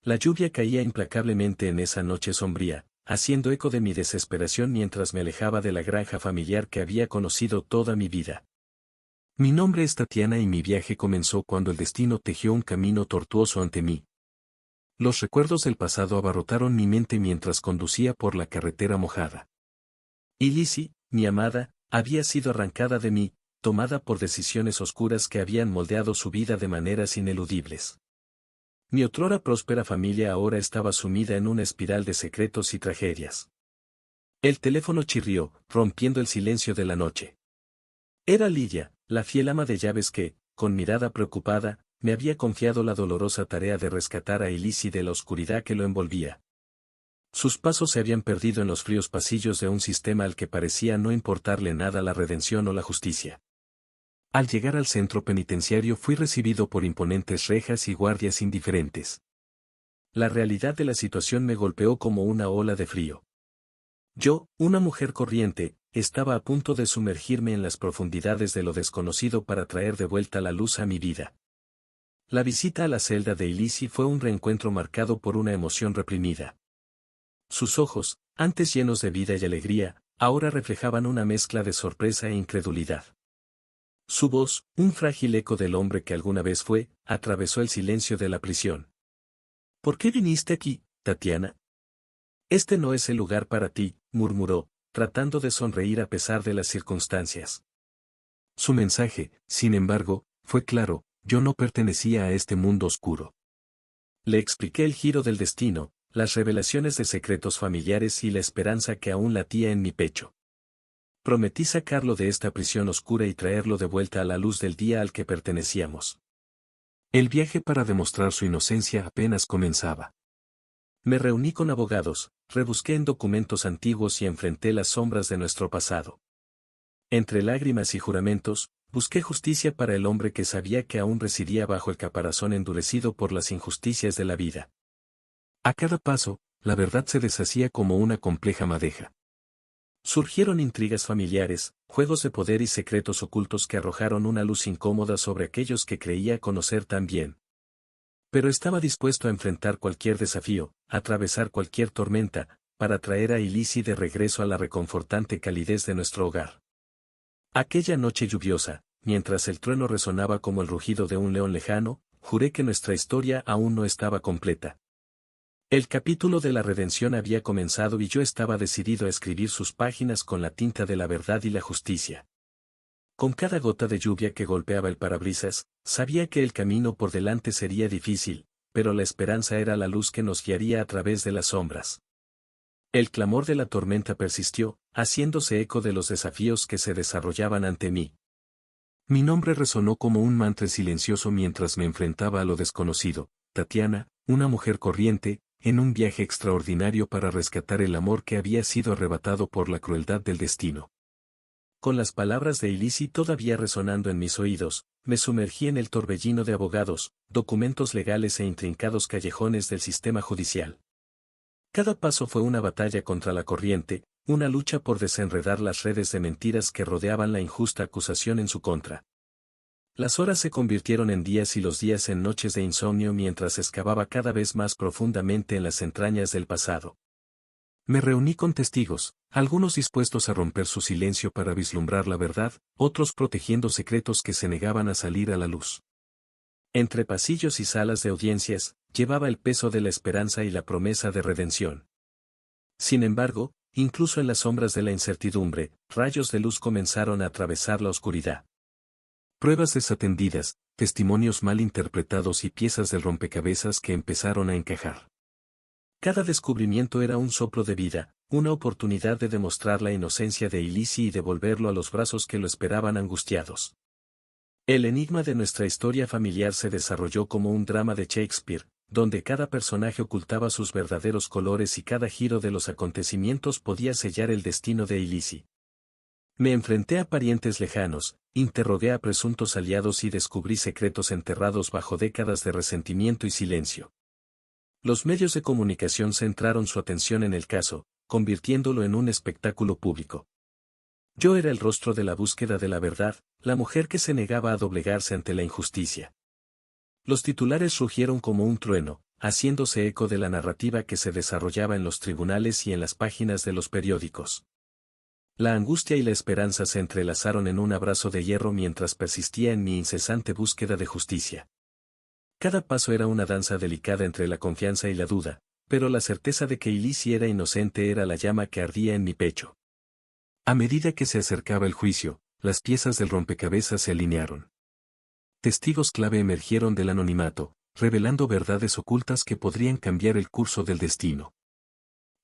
La lluvia caía implacablemente en esa noche sombría, haciendo eco de mi desesperación mientras me alejaba de la granja familiar que había conocido toda mi vida. Mi nombre es Tatiana y mi viaje comenzó cuando el destino tejió un camino tortuoso ante mí. Los recuerdos del pasado abarrotaron mi mente mientras conducía por la carretera mojada. Y Lizzie, mi amada, había sido arrancada de mí, tomada por decisiones oscuras que habían moldeado su vida de maneras ineludibles. Mi otrora próspera familia ahora estaba sumida en una espiral de secretos y tragedias. El teléfono chirrió, rompiendo el silencio de la noche. Era Lidia, la fiel ama de llaves que, con mirada preocupada, me había confiado la dolorosa tarea de rescatar a Elisi de la oscuridad que lo envolvía. Sus pasos se habían perdido en los fríos pasillos de un sistema al que parecía no importarle nada la redención o la justicia. Al llegar al centro penitenciario fui recibido por imponentes rejas y guardias indiferentes. La realidad de la situación me golpeó como una ola de frío. Yo, una mujer corriente, estaba a punto de sumergirme en las profundidades de lo desconocido para traer de vuelta la luz a mi vida. La visita a la celda de Elisi fue un reencuentro marcado por una emoción reprimida. Sus ojos, antes llenos de vida y alegría, ahora reflejaban una mezcla de sorpresa e incredulidad. Su voz, un frágil eco del hombre que alguna vez fue, atravesó el silencio de la prisión. ¿Por qué viniste aquí, Tatiana? Este no es el lugar para ti, murmuró, tratando de sonreír a pesar de las circunstancias. Su mensaje, sin embargo, fue claro: yo no pertenecía a este mundo oscuro. Le expliqué el giro del destino, las revelaciones de secretos familiares y la esperanza que aún latía en mi pecho. Prometí sacarlo de esta prisión oscura y traerlo de vuelta a la luz del día al que pertenecíamos. El viaje para demostrar su inocencia apenas comenzaba. Me reuní con abogados, rebusqué en documentos antiguos y enfrenté las sombras de nuestro pasado. Entre lágrimas y juramentos, busqué justicia para el hombre que sabía que aún residía bajo el caparazón endurecido por las injusticias de la vida. A cada paso, la verdad se deshacía como una compleja madeja. Surgieron intrigas familiares, juegos de poder y secretos ocultos que arrojaron una luz incómoda sobre aquellos que creía conocer tan bien. Pero estaba dispuesto a enfrentar cualquier desafío, a atravesar cualquier tormenta, para traer a Elisi de regreso a la reconfortante calidez de nuestro hogar. Aquella noche lluviosa, mientras el trueno resonaba como el rugido de un león lejano, juré que nuestra historia aún no estaba completa. El capítulo de la redención había comenzado y yo estaba decidido a escribir sus páginas con la tinta de la verdad y la justicia. Con cada gota de lluvia que golpeaba el parabrisas, sabía que el camino por delante sería difícil, pero la esperanza era la luz que nos guiaría a través de las sombras. El clamor de la tormenta persistió, haciéndose eco de los desafíos que se desarrollaban ante mí. Mi nombre resonó como un mantra silencioso mientras me enfrentaba a lo desconocido: Tatiana, una mujer corriente, en un viaje extraordinario para rescatar el amor que había sido arrebatado por la crueldad del destino. Con las palabras de Elisi todavía resonando en mis oídos, me sumergí en el torbellino de abogados, documentos legales e intrincados callejones del sistema judicial. Cada paso fue una batalla contra la corriente, una lucha por desenredar las redes de mentiras que rodeaban la injusta acusación en su contra. Las horas se convirtieron en días y los días en noches de insomnio mientras excavaba cada vez más profundamente en las entrañas del pasado. Me reuní con testigos, algunos dispuestos a romper su silencio para vislumbrar la verdad, otros protegiendo secretos que se negaban a salir a la luz. Entre pasillos y salas de audiencias, llevaba el peso de la esperanza y la promesa de redención. Sin embargo, incluso en las sombras de la incertidumbre, rayos de luz comenzaron a atravesar la oscuridad. Pruebas desatendidas, testimonios mal interpretados y piezas del rompecabezas que empezaron a encajar. Cada descubrimiento era un soplo de vida, una oportunidad de demostrar la inocencia de Elisi y devolverlo a los brazos que lo esperaban angustiados. El enigma de nuestra historia familiar se desarrolló como un drama de Shakespeare, donde cada personaje ocultaba sus verdaderos colores y cada giro de los acontecimientos podía sellar el destino de Elisi. Me enfrenté a parientes lejanos, interrogué a presuntos aliados y descubrí secretos enterrados bajo décadas de resentimiento y silencio. Los medios de comunicación centraron su atención en el caso, convirtiéndolo en un espectáculo público. Yo era el rostro de la búsqueda de la verdad, la mujer que se negaba a doblegarse ante la injusticia. Los titulares rugieron como un trueno, haciéndose eco de la narrativa que se desarrollaba en los tribunales y en las páginas de los periódicos. La angustia y la esperanza se entrelazaron en un abrazo de hierro mientras persistía en mi incesante búsqueda de justicia. Cada paso era una danza delicada entre la confianza y la duda, pero la certeza de que Ilisi era inocente era la llama que ardía en mi pecho. A medida que se acercaba el juicio, las piezas del rompecabezas se alinearon. Testigos clave emergieron del anonimato, revelando verdades ocultas que podrían cambiar el curso del destino.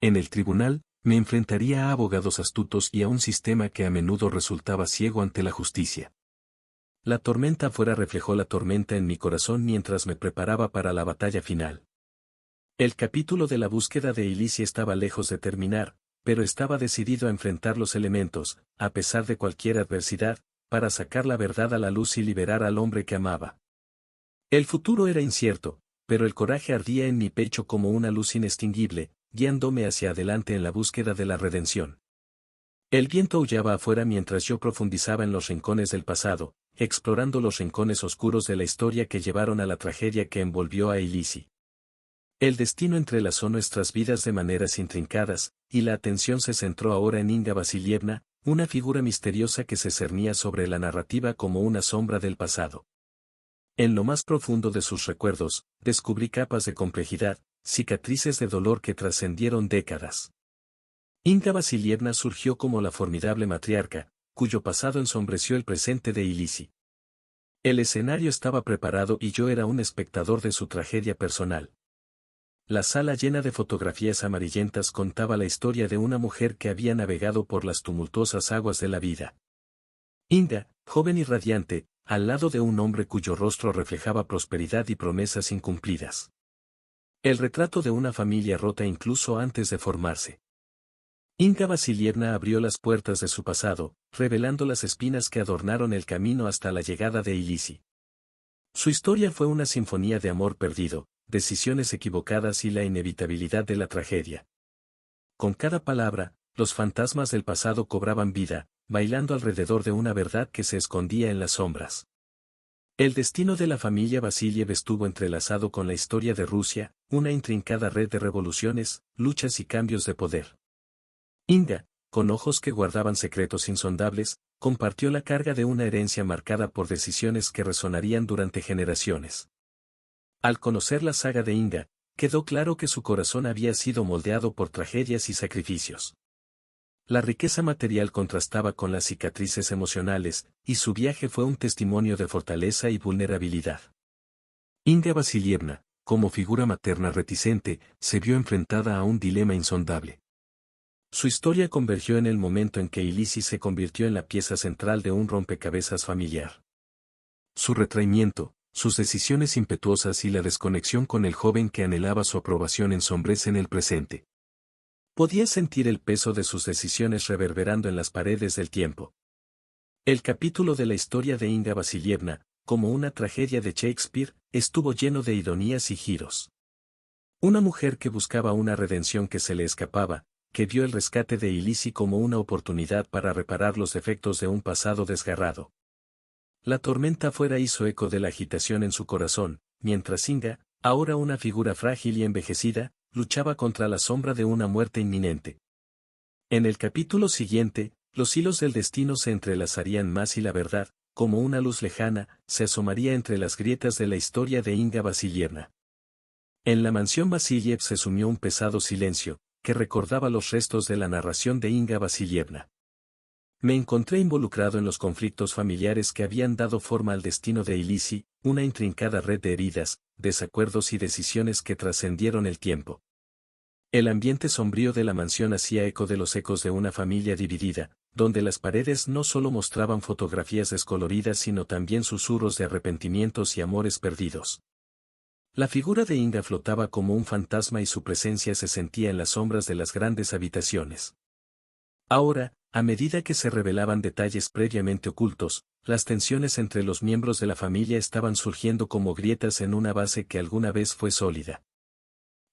En el tribunal, me enfrentaría a abogados astutos y a un sistema que a menudo resultaba ciego ante la justicia. La tormenta afuera reflejó la tormenta en mi corazón mientras me preparaba para la batalla final. El capítulo de la búsqueda de Ilisi estaba lejos de terminar, pero estaba decidido a enfrentar los elementos, a pesar de cualquier adversidad, para sacar la verdad a la luz y liberar al hombre que amaba. El futuro era incierto, pero el coraje ardía en mi pecho como una luz inextinguible, guiándome hacia adelante en la búsqueda de la redención. El viento aullaba afuera mientras yo profundizaba en los rincones del pasado, explorando los rincones oscuros de la historia que llevaron a la tragedia que envolvió a Ilisi. El destino entrelazó nuestras vidas de maneras intrincadas, y la atención se centró ahora en Inga Vasilievna, una figura misteriosa que se cernía sobre la narrativa como una sombra del pasado. En lo más profundo de sus recuerdos, descubrí capas de complejidad, cicatrices de dolor que trascendieron décadas. Inga Vasilievna surgió como la formidable matriarca, cuyo pasado ensombreció el presente de Ilisi. El escenario estaba preparado y yo era un espectador de su tragedia personal. La sala llena de fotografías amarillentas contaba la historia de una mujer que había navegado por las tumultuosas aguas de la vida. Inga, joven y radiante, al lado de un hombre cuyo rostro reflejaba prosperidad y promesas incumplidas. El retrato de una familia rota incluso antes de formarse. Inga Vasilievna abrió las puertas de su pasado, revelando las espinas que adornaron el camino hasta la llegada de Ilisi. Su historia fue una sinfonía de amor perdido, decisiones equivocadas y la inevitabilidad de la tragedia. Con cada palabra, los fantasmas del pasado cobraban vida, bailando alrededor de una verdad que se escondía en las sombras. El destino de la familia Vasiliev estuvo entrelazado con la historia de Rusia, una intrincada red de revoluciones, luchas y cambios de poder. Inga, con ojos que guardaban secretos insondables, compartió la carga de una herencia marcada por decisiones que resonarían durante generaciones. Al conocer la saga de Inga, quedó claro que su corazón había sido moldeado por tragedias y sacrificios. La riqueza material contrastaba con las cicatrices emocionales, y su viaje fue un testimonio de fortaleza y vulnerabilidad. Inga Vasilievna, como figura materna reticente, se vio enfrentada a un dilema insondable. Su historia convergió en el momento en que Ilisi se convirtió en la pieza central de un rompecabezas familiar. Su retraimiento, sus decisiones impetuosas y la desconexión con el joven que anhelaba su aprobación ensombrecen el presente. Podía sentir el peso de sus decisiones reverberando en las paredes del tiempo. El capítulo de la historia de Inga Vasilievna, como una tragedia de Shakespeare, estuvo lleno de ironías y giros. Una mujer que buscaba una redención que se le escapaba, que vio el rescate de Ilisi como una oportunidad para reparar los defectos de un pasado desgarrado. La tormenta afuera hizo eco de la agitación en su corazón, mientras Inga, ahora una figura frágil y envejecida, luchaba contra la sombra de una muerte inminente. En el capítulo siguiente, los hilos del destino se entrelazarían más y la verdad, como una luz lejana, se asomaría entre las grietas de la historia de Inga Vasilievna. En la mansión Vasiliev se sumió un pesado silencio, que recordaba los restos de la narración de Inga Vasilievna. Me encontré involucrado en los conflictos familiares que habían dado forma al destino de Ilisi, una intrincada red de heridas, desacuerdos y decisiones que trascendieron el tiempo. El ambiente sombrío de la mansión hacía eco de los ecos de una familia dividida, donde las paredes no solo mostraban fotografías descoloridas sino también susurros de arrepentimientos y amores perdidos. La figura de Inga flotaba como un fantasma y su presencia se sentía en las sombras de las grandes habitaciones. Ahora, a medida que se revelaban detalles previamente ocultos, las tensiones entre los miembros de la familia estaban surgiendo como grietas en una base que alguna vez fue sólida.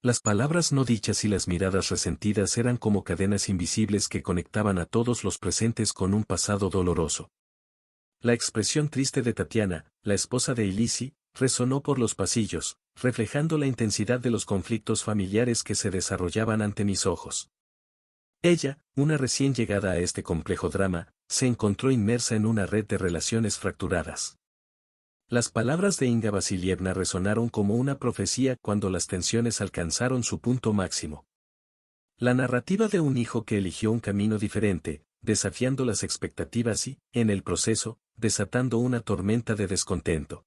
Las palabras no dichas y las miradas resentidas eran como cadenas invisibles que conectaban a todos los presentes con un pasado doloroso. La expresión triste de Tatiana, la esposa de Ilisi, resonó por los pasillos, reflejando la intensidad de los conflictos familiares que se desarrollaban ante mis ojos. Ella, una recién llegada a este complejo drama, se encontró inmersa en una red de relaciones fracturadas. Las palabras de Inga Vasilievna resonaron como una profecía cuando las tensiones alcanzaron su punto máximo. La narrativa de un hijo que eligió un camino diferente, desafiando las expectativas y, en el proceso, desatando una tormenta de descontento.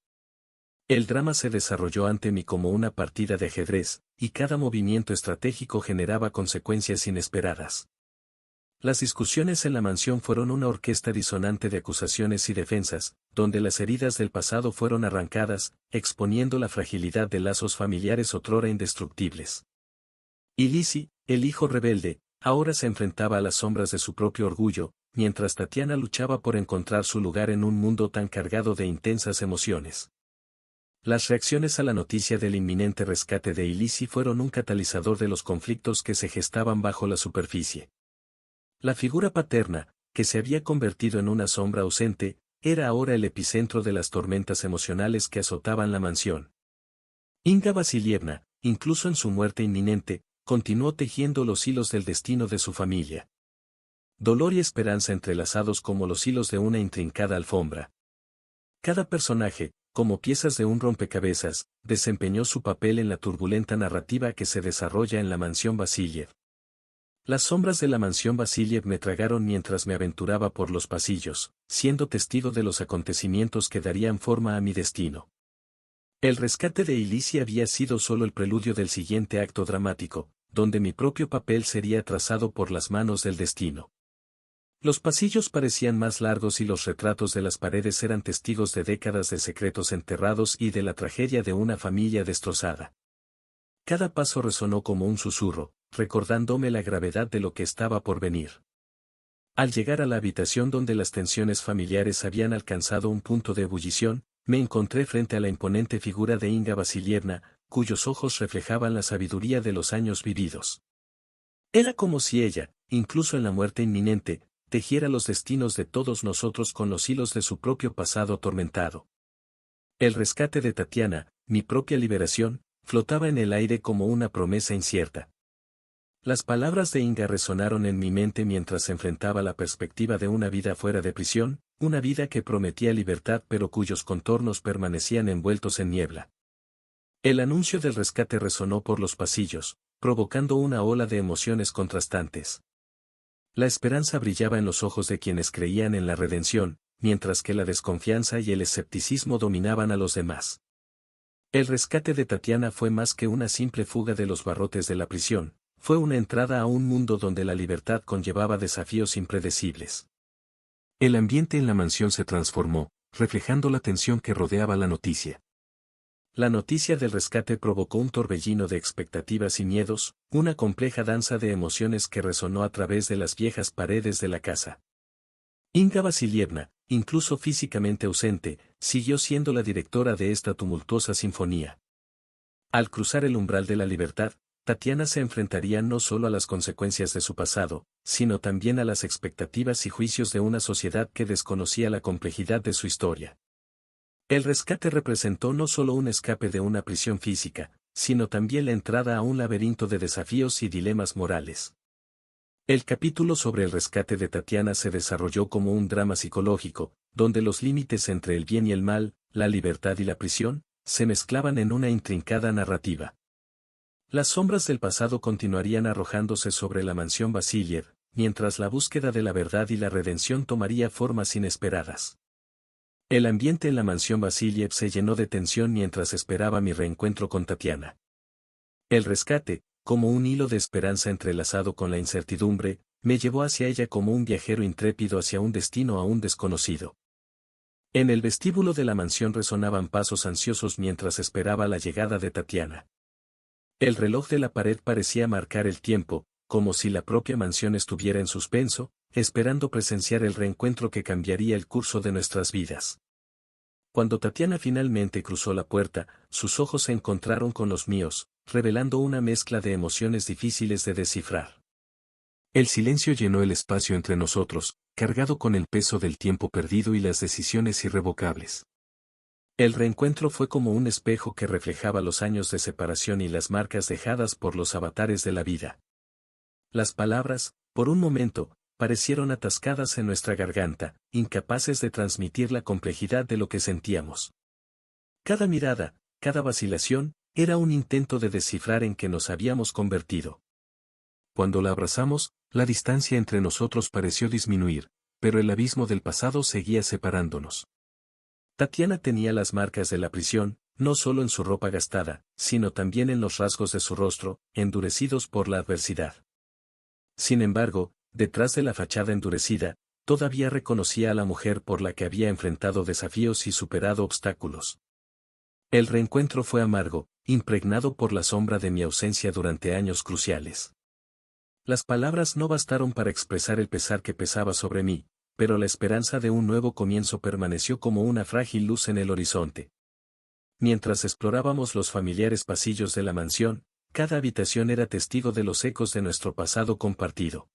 El drama se desarrolló ante mí como una partida de ajedrez, y cada movimiento estratégico generaba consecuencias inesperadas. Las discusiones en la mansión fueron una orquesta disonante de acusaciones y defensas, donde las heridas del pasado fueron arrancadas, exponiendo la fragilidad de lazos familiares otrora indestructibles. Y Lizzie, el hijo rebelde, ahora se enfrentaba a las sombras de su propio orgullo, mientras Tatiana luchaba por encontrar su lugar en un mundo tan cargado de intensas emociones. Las reacciones a la noticia del inminente rescate de Lizzie fueron un catalizador de los conflictos que se gestaban bajo la superficie. La figura paterna, que se había convertido en una sombra ausente, era ahora el epicentro de las tormentas emocionales que azotaban la mansión. Inga Vasilievna, incluso en su muerte inminente, continuó tejiendo los hilos del destino de su familia. Dolor y esperanza entrelazados como los hilos de una intrincada alfombra. Cada personaje, como piezas de un rompecabezas, desempeñó su papel en la turbulenta narrativa que se desarrolla en la mansión Vasiliev. Las sombras de la mansión Vasiliev me tragaron mientras me aventuraba por los pasillos, siendo testigo de los acontecimientos que darían forma a mi destino. El rescate de Lizzie había sido solo el preludio del siguiente acto dramático, donde mi propio papel sería trazado por las manos del destino. Los pasillos parecían más largos y los retratos de las paredes eran testigos de décadas de secretos enterrados y de la tragedia de una familia destrozada. Cada paso resonó como un susurro, recordándome la gravedad de lo que estaba por venir. Al llegar a la habitación donde las tensiones familiares habían alcanzado un punto de ebullición, me encontré frente a la imponente figura de Inga Vasilievna, cuyos ojos reflejaban la sabiduría de los años vividos. Era como si ella, incluso en la muerte inminente, tejiera los destinos de todos nosotros con los hilos de su propio pasado atormentado. El rescate de Tatiana, mi propia liberación, flotaba en el aire como una promesa incierta. Las palabras de Inga resonaron en mi mente mientras enfrentaba la perspectiva de una vida fuera de prisión, una vida que prometía libertad pero cuyos contornos permanecían envueltos en niebla. El anuncio del rescate resonó por los pasillos, provocando una ola de emociones contrastantes. La esperanza brillaba en los ojos de quienes creían en la redención, mientras que la desconfianza y el escepticismo dominaban a los demás. El rescate de Tatiana fue más que una simple fuga de los barrotes de la prisión, fue una entrada a un mundo donde la libertad conllevaba desafíos impredecibles. El ambiente en la mansión se transformó, reflejando la tensión que rodeaba la noticia. La noticia del rescate provocó un torbellino de expectativas y miedos, una compleja danza de emociones que resonó a través de las viejas paredes de la casa. Inga Vasilievna, incluso físicamente ausente, siguió siendo la directora de esta tumultuosa sinfonía. Al cruzar el umbral de la libertad, Tatiana se enfrentaría no solo a las consecuencias de su pasado, sino también a las expectativas y juicios de una sociedad que desconocía la complejidad de su historia. El rescate representó no solo un escape de una prisión física, sino también la entrada a un laberinto de desafíos y dilemas morales. El capítulo sobre el rescate de Tatiana se desarrolló como un drama psicológico, donde los límites entre el bien y el mal, la libertad y la prisión, se mezclaban en una intrincada narrativa. Las sombras del pasado continuarían arrojándose sobre la mansión Vasiliev, mientras la búsqueda de la verdad y la redención tomaría formas inesperadas. El ambiente en la mansión Vasiliev se llenó de tensión mientras esperaba mi reencuentro con Tatiana. El rescate, como un hilo de esperanza entrelazado con la incertidumbre, me llevó hacia ella como un viajero intrépido hacia un destino aún desconocido. En el vestíbulo de la mansión resonaban pasos ansiosos mientras esperaba la llegada de Tatiana. El reloj de la pared parecía marcar el tiempo, como si la propia mansión estuviera en suspenso, esperando presenciar el reencuentro que cambiaría el curso de nuestras vidas. Cuando Tatiana finalmente cruzó la puerta, sus ojos se encontraron con los míos, revelando una mezcla de emociones difíciles de descifrar. El silencio llenó el espacio entre nosotros, cargado con el peso del tiempo perdido y las decisiones irrevocables. El reencuentro fue como un espejo que reflejaba los años de separación y las marcas dejadas por los avatares de la vida. Las palabras, por un momento, parecieron atascadas en nuestra garganta, incapaces de transmitir la complejidad de lo que sentíamos. Cada mirada, cada vacilación, era un intento de descifrar en qué nos habíamos convertido. Cuando la abrazamos, la distancia entre nosotros pareció disminuir, pero el abismo del pasado seguía separándonos. Tatiana tenía las marcas de la prisión, no solo en su ropa gastada, sino también en los rasgos de su rostro, endurecidos por la adversidad. Sin embargo, detrás de la fachada endurecida, todavía reconocía a la mujer por la que había enfrentado desafíos y superado obstáculos. El reencuentro fue amargo, impregnado por la sombra de mi ausencia durante años cruciales. Las palabras no bastaron para expresar el pesar que pesaba sobre mí, pero la esperanza de un nuevo comienzo permaneció como una frágil luz en el horizonte. Mientras explorábamos los familiares pasillos de la mansión, cada habitación era testigo de los ecos de nuestro pasado compartido.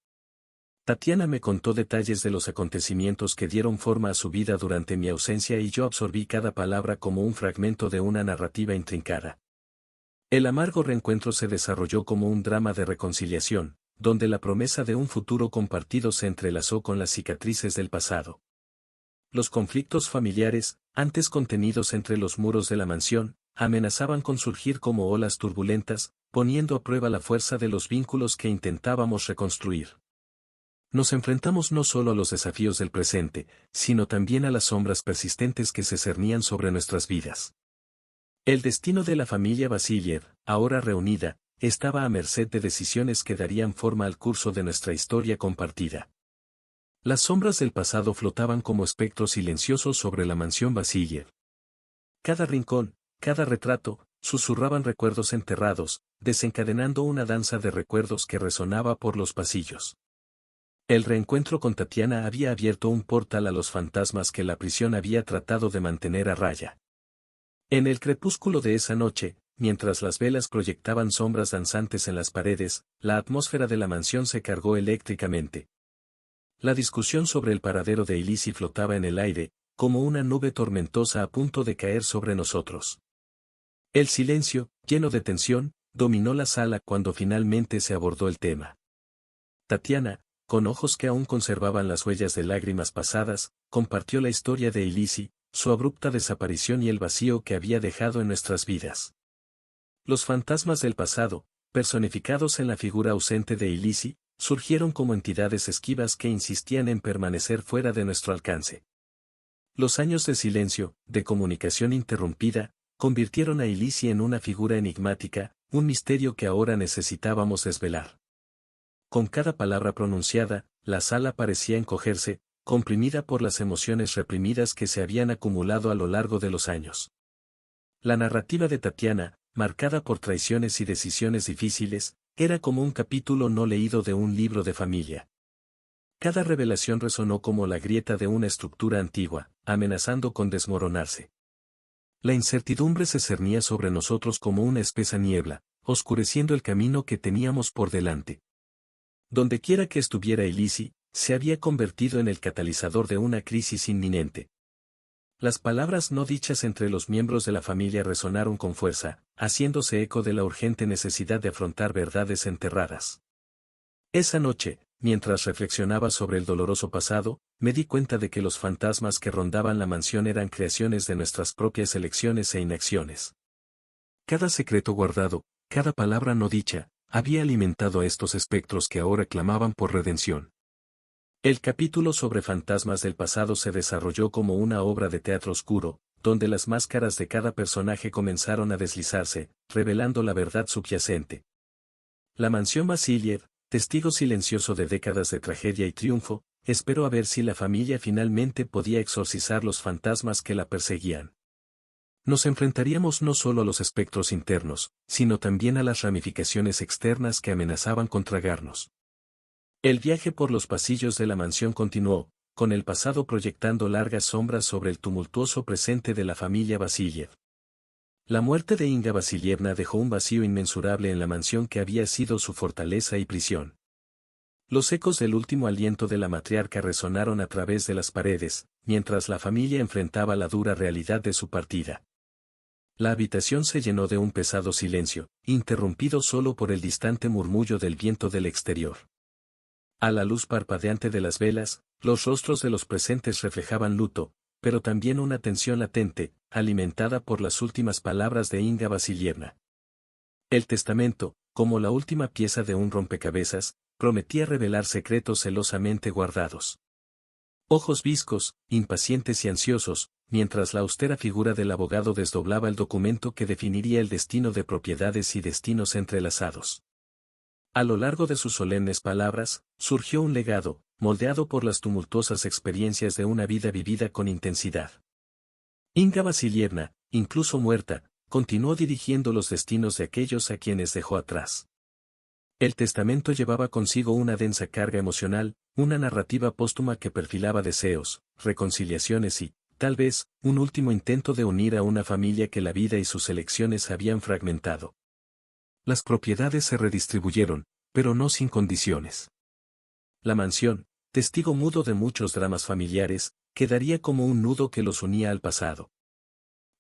Tatiana me contó detalles de los acontecimientos que dieron forma a su vida durante mi ausencia y yo absorbí cada palabra como un fragmento de una narrativa intrincada. El amargo reencuentro se desarrolló como un drama de reconciliación, donde la promesa de un futuro compartido se entrelazó con las cicatrices del pasado. Los conflictos familiares, antes contenidos entre los muros de la mansión, amenazaban con surgir como olas turbulentas, poniendo a prueba la fuerza de los vínculos que intentábamos reconstruir. Nos enfrentamos no solo a los desafíos del presente, sino también a las sombras persistentes que se cernían sobre nuestras vidas. El destino de la familia Vasiliev, ahora reunida, estaba a merced de decisiones que darían forma al curso de nuestra historia compartida. Las sombras del pasado flotaban como espectros silenciosos sobre la mansión Vasiliev. Cada rincón, cada retrato, susurraban recuerdos enterrados, desencadenando una danza de recuerdos que resonaba por los pasillos. El reencuentro con Tatiana había abierto un portal a los fantasmas que la prisión había tratado de mantener a raya. En el crepúsculo de esa noche, mientras las velas proyectaban sombras danzantes en las paredes, la atmósfera de la mansión se cargó eléctricamente. La discusión sobre el paradero de Elise flotaba en el aire, como una nube tormentosa a punto de caer sobre nosotros. El silencio, lleno de tensión, dominó la sala cuando finalmente se abordó el tema. Tatiana, con ojos que aún conservaban las huellas de lágrimas pasadas, compartió la historia de Elise, su abrupta desaparición y el vacío que había dejado en nuestras vidas. Los fantasmas del pasado, personificados en la figura ausente de Elise, surgieron como entidades esquivas que insistían en permanecer fuera de nuestro alcance. Los años de silencio, de comunicación interrumpida, convirtieron a Elise en una figura enigmática, un misterio que ahora necesitábamos desvelar. Con cada palabra pronunciada, la sala parecía encogerse, comprimida por las emociones reprimidas que se habían acumulado a lo largo de los años. La narrativa de Tatiana, marcada por traiciones y decisiones difíciles, era como un capítulo no leído de un libro de familia. Cada revelación resonó como la grieta de una estructura antigua, amenazando con desmoronarse. La incertidumbre se cernía sobre nosotros como una espesa niebla, oscureciendo el camino que teníamos por delante. Dondequiera que estuviera Elise, se había convertido en el catalizador de una crisis inminente. Las palabras no dichas entre los miembros de la familia resonaron con fuerza, haciéndose eco de la urgente necesidad de afrontar verdades enterradas. Esa noche, mientras reflexionaba sobre el doloroso pasado, me di cuenta de que los fantasmas que rondaban la mansión eran creaciones de nuestras propias elecciones e inacciones. Cada secreto guardado, cada palabra no dicha, había alimentado a estos espectros que ahora clamaban por redención. El capítulo sobre fantasmas del pasado se desarrolló como una obra de teatro oscuro, donde las máscaras de cada personaje comenzaron a deslizarse, revelando la verdad subyacente. La mansión Vasiliev, testigo silencioso de décadas de tragedia y triunfo, esperó a ver si la familia finalmente podía exorcizar los fantasmas que la perseguían. Nos enfrentaríamos no solo a los espectros internos, sino también a las ramificaciones externas que amenazaban con tragarnos. El viaje por los pasillos de la mansión continuó, con el pasado proyectando largas sombras sobre el tumultuoso presente de la familia Vasiliev. La muerte de Inga Vasilievna dejó un vacío inmensurable en la mansión que había sido su fortaleza y prisión. Los ecos del último aliento de la matriarca resonaron a través de las paredes, mientras la familia enfrentaba la dura realidad de su partida. La habitación se llenó de un pesado silencio, interrumpido solo por el distante murmullo del viento del exterior. A la luz parpadeante de las velas, los rostros de los presentes reflejaban luto, pero también una tensión latente, alimentada por las últimas palabras de Inga Vasilievna. El testamento, como la última pieza de un rompecabezas, prometía revelar secretos celosamente guardados. Ojos viscos, impacientes y ansiosos, mientras la austera figura del abogado desdoblaba el documento que definiría el destino de propiedades y destinos entrelazados. A lo largo de sus solemnes palabras, surgió un legado, moldeado por las tumultuosas experiencias de una vida vivida con intensidad. Inga Vasilievna, incluso muerta, continuó dirigiendo los destinos de aquellos a quienes dejó atrás. El testamento llevaba consigo una densa carga emocional, una narrativa póstuma que perfilaba deseos, reconciliaciones y, tal vez, un último intento de unir a una familia que la vida y sus elecciones habían fragmentado. Las propiedades se redistribuyeron, pero no sin condiciones. La mansión, testigo mudo de muchos dramas familiares, quedaría como un nudo que los unía al pasado.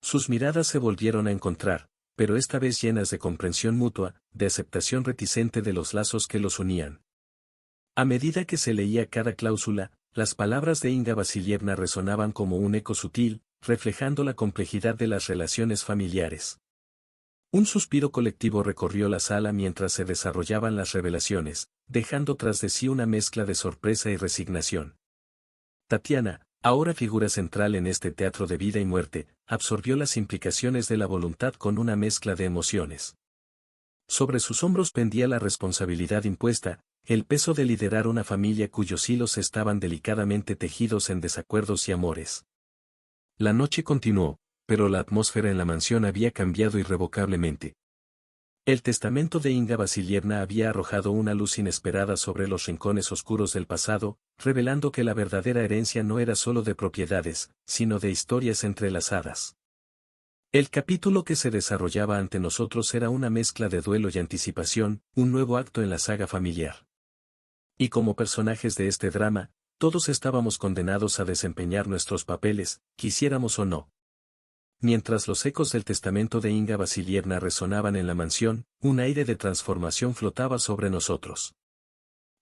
Sus miradas se volvieron a encontrar, pero esta vez llenas de comprensión mutua, de aceptación reticente de los lazos que los unían. A medida que se leía cada cláusula, las palabras de Inga Vasilievna resonaban como un eco sutil, reflejando la complejidad de las relaciones familiares. Un suspiro colectivo recorrió la sala mientras se desarrollaban las revelaciones, dejando tras de sí una mezcla de sorpresa y resignación. Tatiana, ahora figura central en este teatro de vida y muerte, absorbió las implicaciones de la voluntad con una mezcla de emociones. Sobre sus hombros pendía la responsabilidad impuesta, el peso de liderar una familia cuyos hilos estaban delicadamente tejidos en desacuerdos y amores. La noche continuó, pero la atmósfera en la mansión había cambiado irrevocablemente. El testamento de Inga Vasilievna había arrojado una luz inesperada sobre los rincones oscuros del pasado, revelando que la verdadera herencia no era solo de propiedades, sino de historias entrelazadas. El capítulo que se desarrollaba ante nosotros era una mezcla de duelo y anticipación, un nuevo acto en la saga familiar. Y como personajes de este drama, todos estábamos condenados a desempeñar nuestros papeles, quisiéramos o no. Mientras los ecos del testamento de Inga Vasilievna resonaban en la mansión, un aire de transformación flotaba sobre nosotros.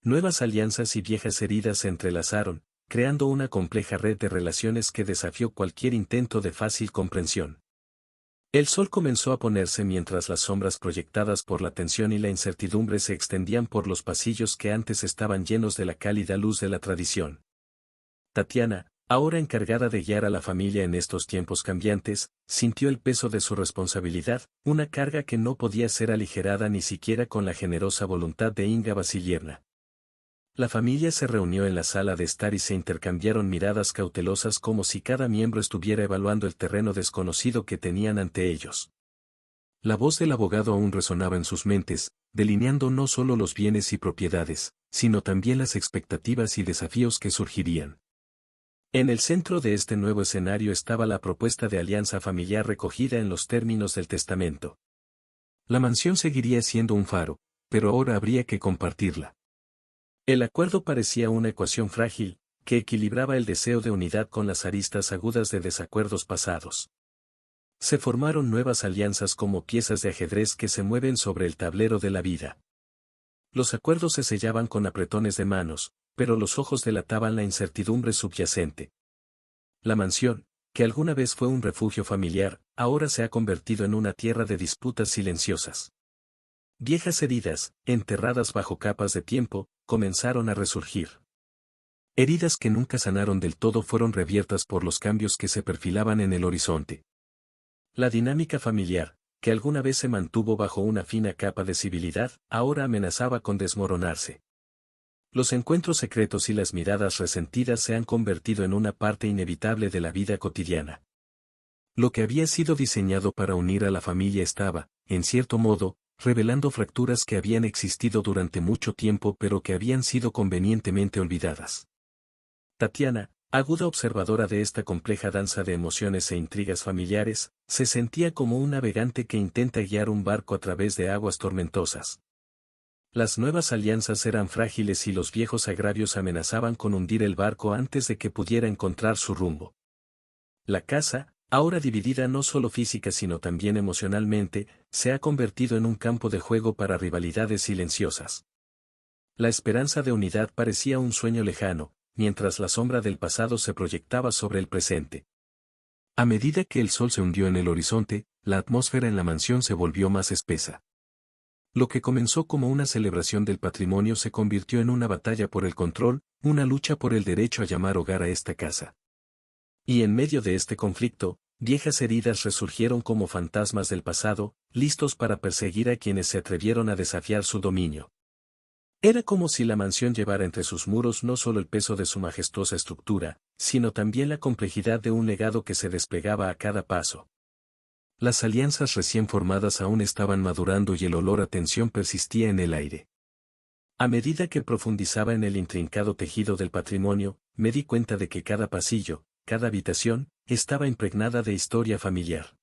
Nuevas alianzas y viejas heridas se entrelazaron, creando una compleja red de relaciones que desafió cualquier intento de fácil comprensión. El sol comenzó a ponerse mientras las sombras proyectadas por la tensión y la incertidumbre se extendían por los pasillos que antes estaban llenos de la cálida luz de la tradición. Tatiana, ahora encargada de guiar a la familia en estos tiempos cambiantes, sintió el peso de su responsabilidad, una carga que no podía ser aligerada ni siquiera con la generosa voluntad de Inga Vasilievna. La familia se reunió en la sala de estar y se intercambiaron miradas cautelosas como si cada miembro estuviera evaluando el terreno desconocido que tenían ante ellos. La voz del abogado aún resonaba en sus mentes, delineando no solo los bienes y propiedades, sino también las expectativas y desafíos que surgirían. En el centro de este nuevo escenario estaba la propuesta de alianza familiar recogida en los términos del testamento. La mansión seguiría siendo un faro, pero ahora habría que compartirla. El acuerdo parecía una ecuación frágil, que equilibraba el deseo de unidad con las aristas agudas de desacuerdos pasados. Se formaron nuevas alianzas como piezas de ajedrez que se mueven sobre el tablero de la vida. Los acuerdos se sellaban con apretones de manos, pero los ojos delataban la incertidumbre subyacente. La mansión, que alguna vez fue un refugio familiar, ahora se ha convertido en una tierra de disputas silenciosas. Viejas heridas, enterradas bajo capas de tiempo, comenzaron a resurgir. Heridas que nunca sanaron del todo fueron reabiertas por los cambios que se perfilaban en el horizonte. La dinámica familiar, que alguna vez se mantuvo bajo una fina capa de civilidad, ahora amenazaba con desmoronarse. Los encuentros secretos y las miradas resentidas se han convertido en una parte inevitable de la vida cotidiana. Lo que había sido diseñado para unir a la familia estaba, en cierto modo, revelando fracturas que habían existido durante mucho tiempo pero que habían sido convenientemente olvidadas. Tatiana, aguda observadora de esta compleja danza de emociones e intrigas familiares, se sentía como un navegante que intenta guiar un barco a través de aguas tormentosas. Las nuevas alianzas eran frágiles y los viejos agravios amenazaban con hundir el barco antes de que pudiera encontrar su rumbo. La casa, ahora dividida no solo física sino también emocionalmente, se ha convertido en un campo de juego para rivalidades silenciosas. La esperanza de unidad parecía un sueño lejano, mientras la sombra del pasado se proyectaba sobre el presente. A medida que el sol se hundió en el horizonte, la atmósfera en la mansión se volvió más espesa. Lo que comenzó como una celebración del patrimonio se convirtió en una batalla por el control, una lucha por el derecho a llamar hogar a esta casa. Y en medio de este conflicto, viejas heridas resurgieron como fantasmas del pasado, listos para perseguir a quienes se atrevieron a desafiar su dominio. Era como si la mansión llevara entre sus muros no solo el peso de su majestuosa estructura, sino también la complejidad de un legado que se desplegaba a cada paso. Las alianzas recién formadas aún estaban madurando y el olor a tensión persistía en el aire. A medida que profundizaba en el intrincado tejido del patrimonio, me di cuenta de que cada pasillo, cada habitación, estaba impregnada de historia familiar.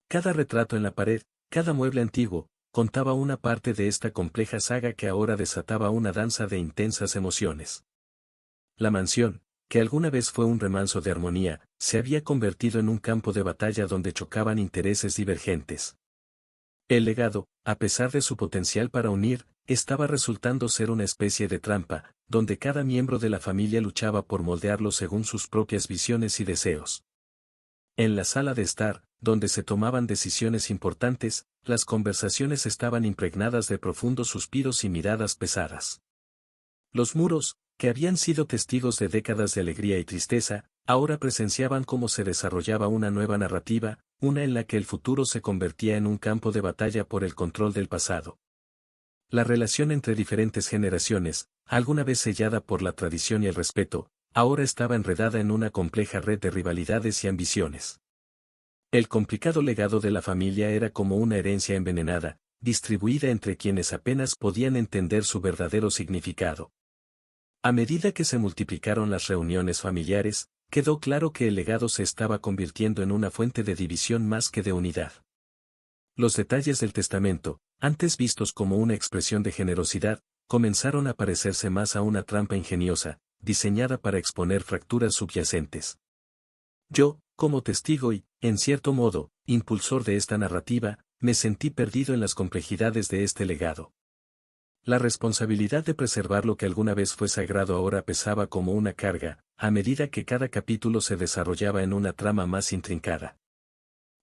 Cada retrato en la pared, cada mueble antiguo, contaba una parte de esta compleja saga que ahora desataba una danza de intensas emociones. La mansión, que alguna vez fue un remanso de armonía, se había convertido en un campo de batalla donde chocaban intereses divergentes. El legado, a pesar de su potencial para unir, estaba resultando ser una especie de trampa, donde cada miembro de la familia luchaba por moldearlo según sus propias visiones y deseos. En la sala de estar, donde se tomaban decisiones importantes, las conversaciones estaban impregnadas de profundos suspiros y miradas pesadas. Los muros, que habían sido testigos de décadas de alegría y tristeza, ahora presenciaban cómo se desarrollaba una nueva narrativa, una en la que el futuro se convertía en un campo de batalla por el control del pasado. La relación entre diferentes generaciones, alguna vez sellada por la tradición y el respeto, ahora estaba enredada en una compleja red de rivalidades y ambiciones. El complicado legado de la familia era como una herencia envenenada, distribuida entre quienes apenas podían entender su verdadero significado. A medida que se multiplicaron las reuniones familiares, quedó claro que el legado se estaba convirtiendo en una fuente de división más que de unidad. Los detalles del testamento, antes vistos como una expresión de generosidad, comenzaron a parecerse más a una trampa ingeniosa, diseñada para exponer fracturas subyacentes. Yo, como testigo y, en cierto modo, impulsor de esta narrativa, me sentí perdido en las complejidades de este legado. La responsabilidad de preservar lo que alguna vez fue sagrado ahora pesaba como una carga, a medida que cada capítulo se desarrollaba en una trama más intrincada.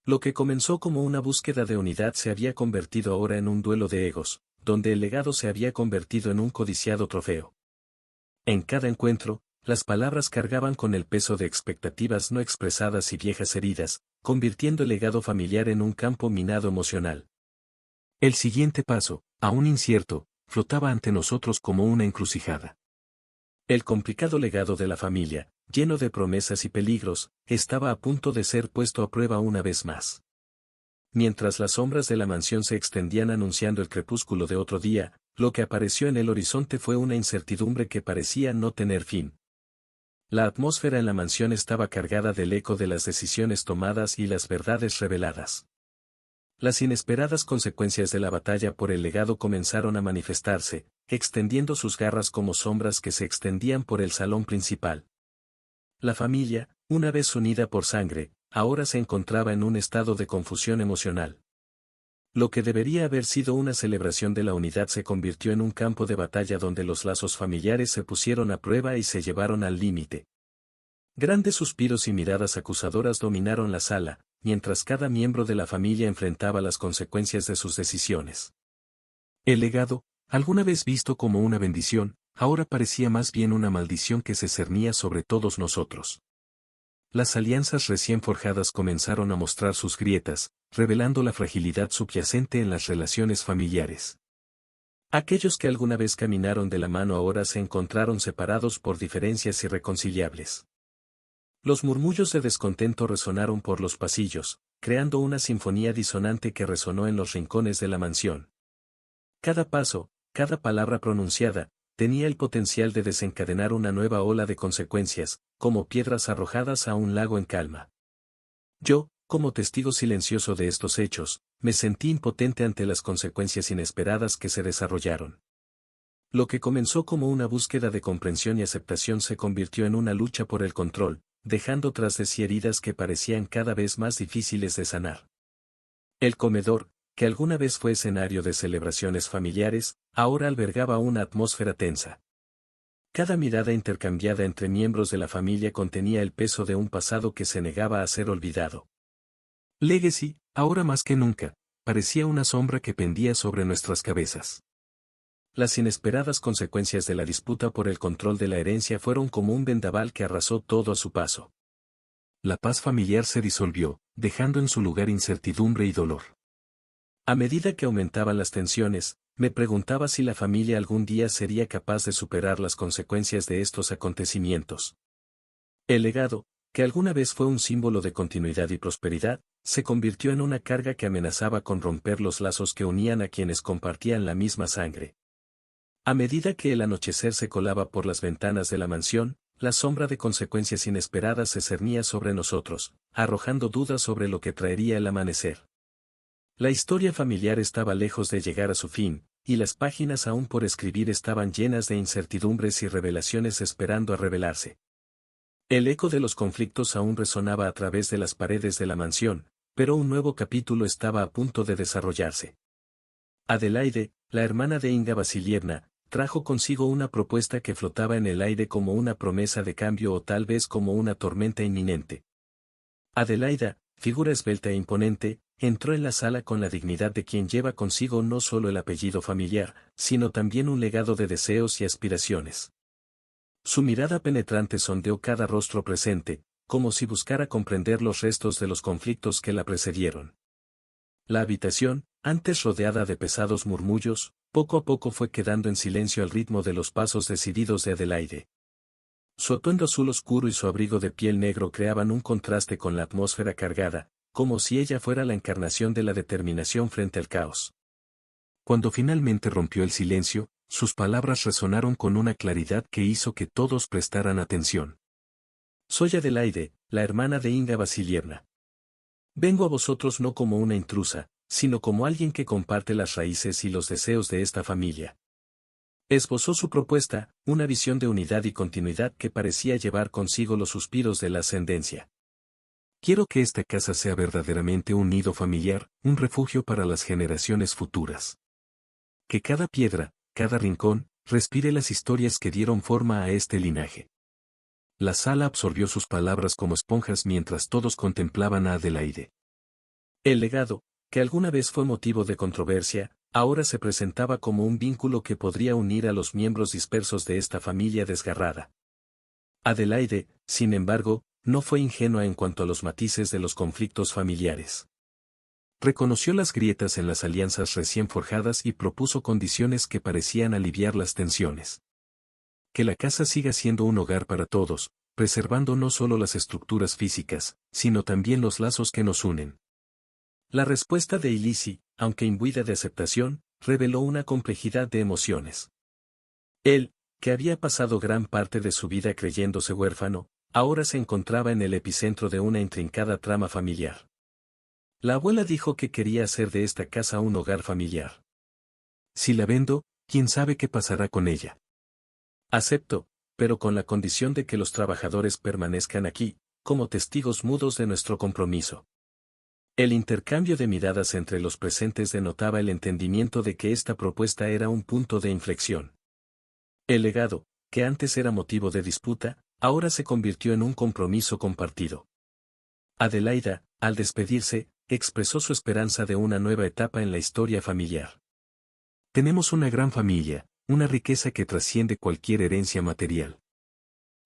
Lo que comenzó como una búsqueda de unidad se había convertido ahora en un duelo de egos, donde el legado se había convertido en un codiciado trofeo. En cada encuentro, las palabras cargaban con el peso de expectativas no expresadas y viejas heridas, convirtiendo el legado familiar en un campo minado emocional. El siguiente paso, aún incierto, flotaba ante nosotros como una encrucijada. El complicado legado de la familia, lleno de promesas y peligros, estaba a punto de ser puesto a prueba una vez más. Mientras las sombras de la mansión se extendían anunciando el crepúsculo de otro día, lo que apareció en el horizonte fue una incertidumbre que parecía no tener fin. La atmósfera en la mansión estaba cargada del eco de las decisiones tomadas y las verdades reveladas. Las inesperadas consecuencias de la batalla por el legado comenzaron a manifestarse, extendiendo sus garras como sombras que se extendían por el salón principal. La familia, una vez unida por sangre, ahora se encontraba en un estado de confusión emocional. Lo que debería haber sido una celebración de la unidad se convirtió en un campo de batalla donde los lazos familiares se pusieron a prueba y se llevaron al límite. Grandes suspiros y miradas acusadoras dominaron la sala, mientras cada miembro de la familia enfrentaba las consecuencias de sus decisiones. El legado, alguna vez visto como una bendición, ahora parecía más bien una maldición que se cernía sobre todos nosotros. Las alianzas recién forjadas comenzaron a mostrar sus grietas, revelando la fragilidad subyacente en las relaciones familiares. Aquellos que alguna vez caminaron de la mano ahora se encontraron separados por diferencias irreconciliables. Los murmullos de descontento resonaron por los pasillos, creando una sinfonía disonante que resonó en los rincones de la mansión. Cada paso, cada palabra pronunciada, tenía el potencial de desencadenar una nueva ola de consecuencias, como piedras arrojadas a un lago en calma. Yo, como testigo silencioso de estos hechos, me sentí impotente ante las consecuencias inesperadas que se desarrollaron. Lo que comenzó como una búsqueda de comprensión y aceptación se convirtió en una lucha por el control, dejando tras de sí heridas que parecían cada vez más difíciles de sanar. El comedor, que alguna vez fue escenario de celebraciones familiares, ahora albergaba una atmósfera tensa. Cada mirada intercambiada entre miembros de la familia contenía el peso de un pasado que se negaba a ser olvidado. Legacy, ahora más que nunca, parecía una sombra que pendía sobre nuestras cabezas. Las inesperadas consecuencias de la disputa por el control de la herencia fueron como un vendaval que arrasó todo a su paso. La paz familiar se disolvió, dejando en su lugar incertidumbre y dolor. A medida que aumentaban las tensiones, me preguntaba si la familia algún día sería capaz de superar las consecuencias de estos acontecimientos. El legado, que alguna vez fue un símbolo de continuidad y prosperidad, se convirtió en una carga que amenazaba con romper los lazos que unían a quienes compartían la misma sangre. A medida que el anochecer se colaba por las ventanas de la mansión, la sombra de consecuencias inesperadas se cernía sobre nosotros, arrojando dudas sobre lo que traería el amanecer. La historia familiar estaba lejos de llegar a su fin, y las páginas aún por escribir estaban llenas de incertidumbres y revelaciones esperando a revelarse. El eco de los conflictos aún resonaba a través de las paredes de la mansión, pero un nuevo capítulo estaba a punto de desarrollarse. Adelaide, la hermana de Inga Vasilievna, trajo consigo una propuesta que flotaba en el aire como una promesa de cambio o tal vez como una tormenta inminente. Adelaida, figura esbelta e imponente, entró en la sala con la dignidad de quien lleva consigo no solo el apellido familiar, sino también un legado de deseos y aspiraciones. Su mirada penetrante sondeó cada rostro presente, como si buscara comprender los restos de los conflictos que la precedieron. La habitación, antes rodeada de pesados murmullos, poco a poco fue quedando en silencio al ritmo de los pasos decididos de Adelaide. Su atuendo azul oscuro y su abrigo de piel negro creaban un contraste con la atmósfera cargada, como si ella fuera la encarnación de la determinación frente al caos. Cuando finalmente rompió el silencio, sus palabras resonaron con una claridad que hizo que todos prestaran atención. Soy Adelaide, la hermana de Inga Vasilievna. Vengo a vosotros no como una intrusa, sino como alguien que comparte las raíces y los deseos de esta familia. Esbozó su propuesta, una visión de unidad y continuidad que parecía llevar consigo los suspiros de la ascendencia. Quiero que esta casa sea verdaderamente un nido familiar, un refugio para las generaciones futuras. Que cada piedra, cada rincón, respire las historias que dieron forma a este linaje. La sala absorbió sus palabras como esponjas mientras todos contemplaban a Adelaide. El legado, que alguna vez fue motivo de controversia, ahora se presentaba como un vínculo que podría unir a los miembros dispersos de esta familia desgarrada. Adelaide, sin embargo, no fue ingenua en cuanto a los matices de los conflictos familiares. Reconoció las grietas en las alianzas recién forjadas y propuso condiciones que parecían aliviar las tensiones. Que la casa siga siendo un hogar para todos, preservando no solo las estructuras físicas, sino también los lazos que nos unen. La respuesta de Ilisi, aunque imbuida de aceptación, reveló una complejidad de emociones. Él, que había pasado gran parte de su vida creyéndose huérfano, ahora se encontraba en el epicentro de una intrincada trama familiar. La abuela dijo que quería hacer de esta casa un hogar familiar. Si la vendo, ¿quién sabe qué pasará con ella? Acepto, pero con la condición de que los trabajadores permanezcan aquí, como testigos mudos de nuestro compromiso. El intercambio de miradas entre los presentes denotaba el entendimiento de que esta propuesta era un punto de inflexión. El legado, que antes era motivo de disputa, ahora se convirtió en un compromiso compartido. Adelaida, al despedirse, expresó su esperanza de una nueva etapa en la historia familiar. Tenemos una gran familia, una riqueza que trasciende cualquier herencia material.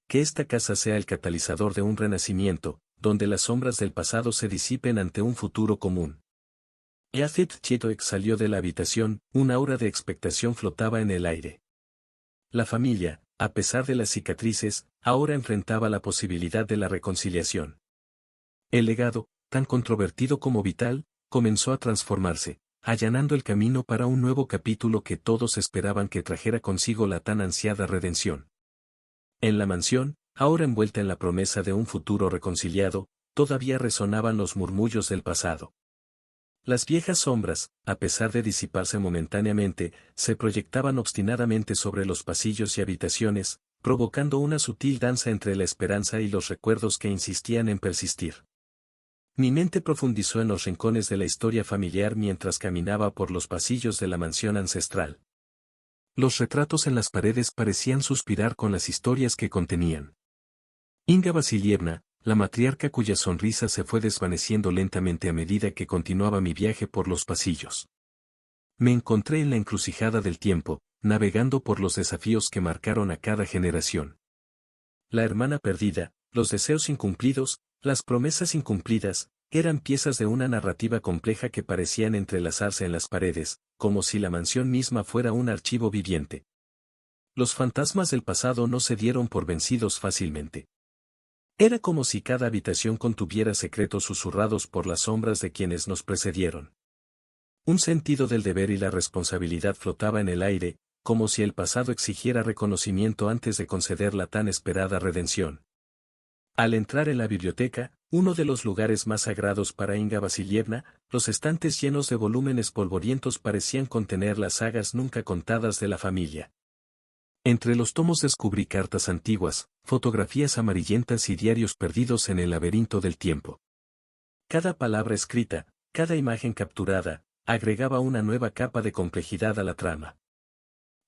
Que esta casa sea el catalizador de un renacimiento, donde las sombras del pasado se disipen ante un futuro común. Yafet Chitoek salió de la habitación, un aura de expectación flotaba en el aire. La familia, a pesar de las cicatrices, ahora enfrentaba la posibilidad de la reconciliación. El legado, tan controvertido como vital, comenzó a transformarse, allanando el camino para un nuevo capítulo que todos esperaban que trajera consigo la tan ansiada redención. En la mansión, ahora envuelta en la promesa de un futuro reconciliado, todavía resonaban los murmullos del pasado. Las viejas sombras, a pesar de disiparse momentáneamente, se proyectaban obstinadamente sobre los pasillos y habitaciones, provocando una sutil danza entre la esperanza y los recuerdos que insistían en persistir. Mi mente profundizó en los rincones de la historia familiar mientras caminaba por los pasillos de la mansión ancestral. Los retratos en las paredes parecían suspirar con las historias que contenían. Inga Vasilievna, la matriarca cuya sonrisa se fue desvaneciendo lentamente a medida que continuaba mi viaje por los pasillos. Me encontré en la encrucijada del tiempo, navegando por los desafíos que marcaron a cada generación. La hermana perdida, los deseos incumplidos, las promesas incumplidas, eran piezas de una narrativa compleja que parecían entrelazarse en las paredes, como si la mansión misma fuera un archivo viviente. Los fantasmas del pasado no se dieron por vencidos fácilmente. Era como si cada habitación contuviera secretos susurrados por las sombras de quienes nos precedieron. Un sentido del deber y la responsabilidad flotaba en el aire, como si el pasado exigiera reconocimiento antes de conceder la tan esperada redención. Al entrar en la biblioteca, uno de los lugares más sagrados para Inga Vasilievna, los estantes llenos de volúmenes polvorientos parecían contener las sagas nunca contadas de la familia. Entre los tomos descubrí cartas antiguas, fotografías amarillentas y diarios perdidos en el laberinto del tiempo. Cada palabra escrita, cada imagen capturada, agregaba una nueva capa de complejidad a la trama.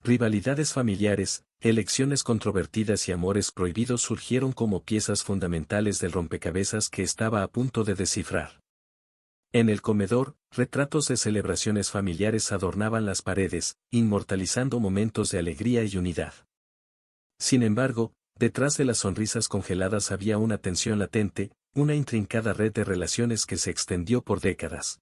Rivalidades familiares, elecciones controvertidas y amores prohibidos surgieron como piezas fundamentales del rompecabezas que estaba a punto de descifrar. En el comedor, retratos de celebraciones familiares adornaban las paredes, inmortalizando momentos de alegría y unidad. Sin embargo, detrás de las sonrisas congeladas había una tensión latente, una intrincada red de relaciones que se extendió por décadas.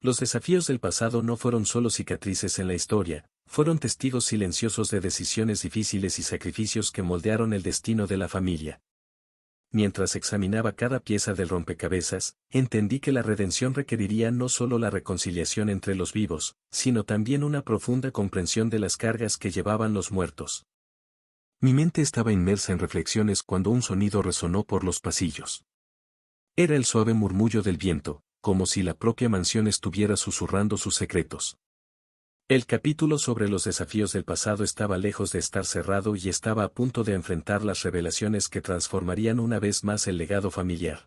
Los desafíos del pasado no fueron solo cicatrices en la historia, fueron testigos silenciosos de decisiones difíciles y sacrificios que moldearon el destino de la familia. Mientras examinaba cada pieza del rompecabezas, entendí que la redención requeriría no solo la reconciliación entre los vivos, sino también una profunda comprensión de las cargas que llevaban los muertos. Mi mente estaba inmersa en reflexiones cuando un sonido resonó por los pasillos. Era el suave murmullo del viento, como si la propia mansión estuviera susurrando sus secretos. El capítulo sobre los desafíos del pasado estaba lejos de estar cerrado y estaba a punto de enfrentar las revelaciones que transformarían una vez más el legado familiar.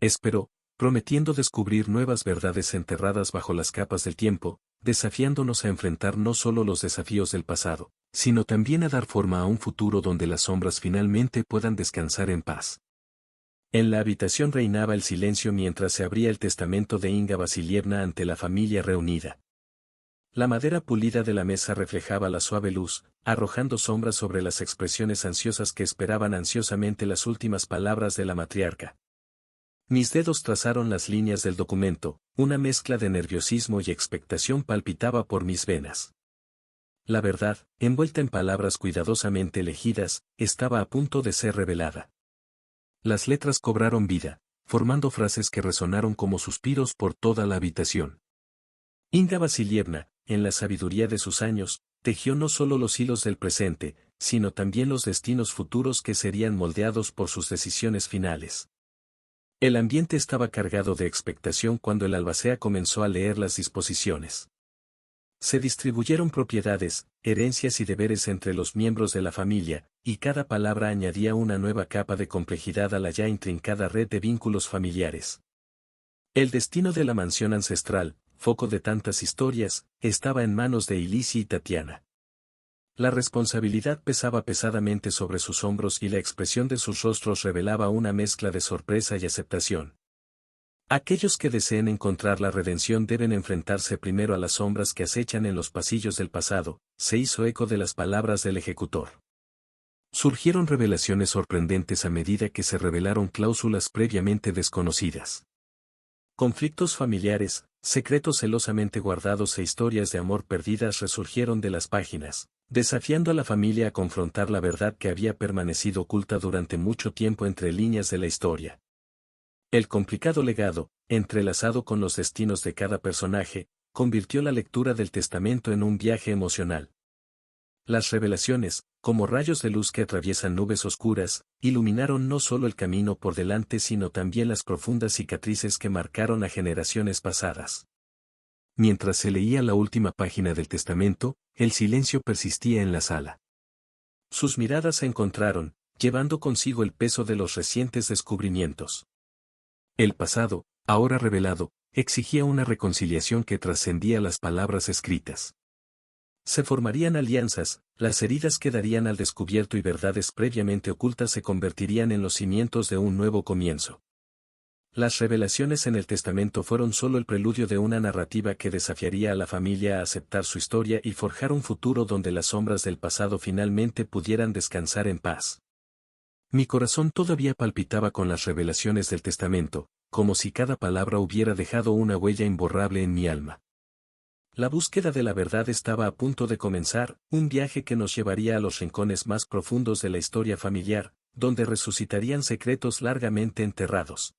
Esperó, prometiendo descubrir nuevas verdades enterradas bajo las capas del tiempo, desafiándonos a enfrentar no solo los desafíos del pasado, sino también a dar forma a un futuro donde las sombras finalmente puedan descansar en paz. En la habitación reinaba el silencio mientras se abría el testamento de Inga Vasilievna ante la familia reunida. La madera pulida de la mesa reflejaba la suave luz, arrojando sombras sobre las expresiones ansiosas que esperaban ansiosamente las últimas palabras de la matriarca. Mis dedos trazaron las líneas del documento, una mezcla de nerviosismo y expectación palpitaba por mis venas. La verdad, envuelta en palabras cuidadosamente elegidas, estaba a punto de ser revelada. Las letras cobraron vida, formando frases que resonaron como suspiros por toda la habitación. Inga Vasilievna, en la sabiduría de sus años, tejió no solo los hilos del presente, sino también los destinos futuros que serían moldeados por sus decisiones finales. El ambiente estaba cargado de expectación cuando el albacea comenzó a leer las disposiciones. Se distribuyeron propiedades, herencias y deberes entre los miembros de la familia, y cada palabra añadía una nueva capa de complejidad a la ya intrincada red de vínculos familiares. El destino de la mansión ancestral, foco de tantas historias, estaba en manos de Ilisi y Tatiana. La responsabilidad pesaba pesadamente sobre sus hombros y la expresión de sus rostros revelaba una mezcla de sorpresa y aceptación. Aquellos que deseen encontrar la redención deben enfrentarse primero a las sombras que acechan en los pasillos del pasado, se hizo eco de las palabras del ejecutor. Surgieron revelaciones sorprendentes a medida que se revelaron cláusulas previamente desconocidas. Conflictos familiares, secretos celosamente guardados e historias de amor perdidas resurgieron de las páginas, desafiando a la familia a confrontar la verdad que había permanecido oculta durante mucho tiempo entre líneas de la historia. El complicado legado, entrelazado con los destinos de cada personaje, convirtió la lectura del testamento en un viaje emocional. Las revelaciones, como rayos de luz que atraviesan nubes oscuras, iluminaron no solo el camino por delante sino también las profundas cicatrices que marcaron a generaciones pasadas. Mientras se leía la última página del testamento, el silencio persistía en la sala. Sus miradas se encontraron, llevando consigo el peso de los recientes descubrimientos. El pasado, ahora revelado, exigía una reconciliación que trascendía las palabras escritas. Se formarían alianzas, las heridas quedarían al descubierto y verdades previamente ocultas se convertirían en los cimientos de un nuevo comienzo. Las revelaciones en el testamento fueron solo el preludio de una narrativa que desafiaría a la familia a aceptar su historia y forjar un futuro donde las sombras del pasado finalmente pudieran descansar en paz. Mi corazón todavía palpitaba con las revelaciones del testamento, como si cada palabra hubiera dejado una huella imborrable en mi alma. La búsqueda de la verdad estaba a punto de comenzar, un viaje que nos llevaría a los rincones más profundos de la historia familiar, donde resucitarían secretos largamente enterrados.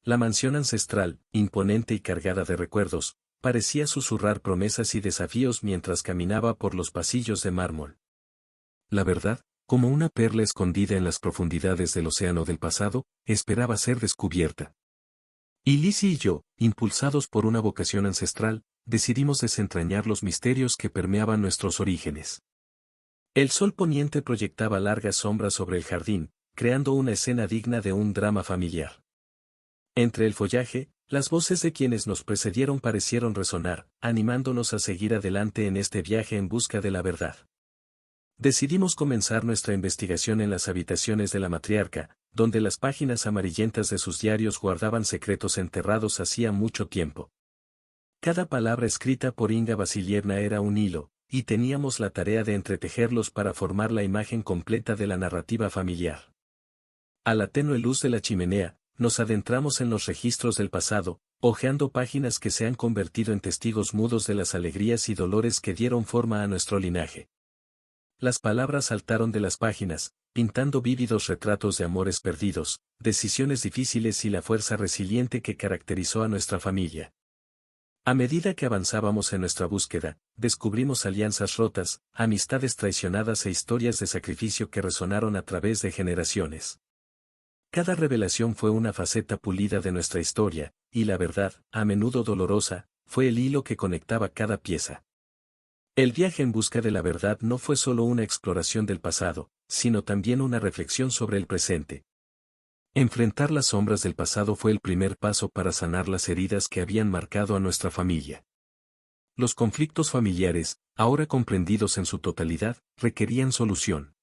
La mansión ancestral, imponente y cargada de recuerdos, parecía susurrar promesas y desafíos mientras caminaba por los pasillos de mármol. La verdad, como una perla escondida en las profundidades del océano del pasado, esperaba ser descubierta. Y Lizzie y yo, impulsados por una vocación ancestral, decidimos desentrañar los misterios que permeaban nuestros orígenes. El sol poniente proyectaba largas sombras sobre el jardín, creando una escena digna de un drama familiar. Entre el follaje, las voces de quienes nos precedieron parecieron resonar, animándonos a seguir adelante en este viaje en busca de la verdad. Decidimos comenzar nuestra investigación en las habitaciones de la matriarca, donde las páginas amarillentas de sus diarios guardaban secretos enterrados hacía mucho tiempo. Cada palabra escrita por Inga Vasilievna era un hilo, y teníamos la tarea de entretejerlos para formar la imagen completa de la narrativa familiar. A la tenue luz de la chimenea, nos adentramos en los registros del pasado, hojeando páginas que se han convertido en testigos mudos de las alegrías y dolores que dieron forma a nuestro linaje. Las palabras saltaron de las páginas, pintando vívidos retratos de amores perdidos, decisiones difíciles y la fuerza resiliente que caracterizó a nuestra familia. A medida que avanzábamos en nuestra búsqueda, descubrimos alianzas rotas, amistades traicionadas e historias de sacrificio que resonaron a través de generaciones. Cada revelación fue una faceta pulida de nuestra historia, y la verdad, a menudo dolorosa, fue el hilo que conectaba cada pieza. El viaje en busca de la verdad no fue solo una exploración del pasado, sino también una reflexión sobre el presente. Enfrentar las sombras del pasado fue el primer paso para sanar las heridas que habían marcado a nuestra familia. Los conflictos familiares, ahora comprendidos en su totalidad, requerían solución.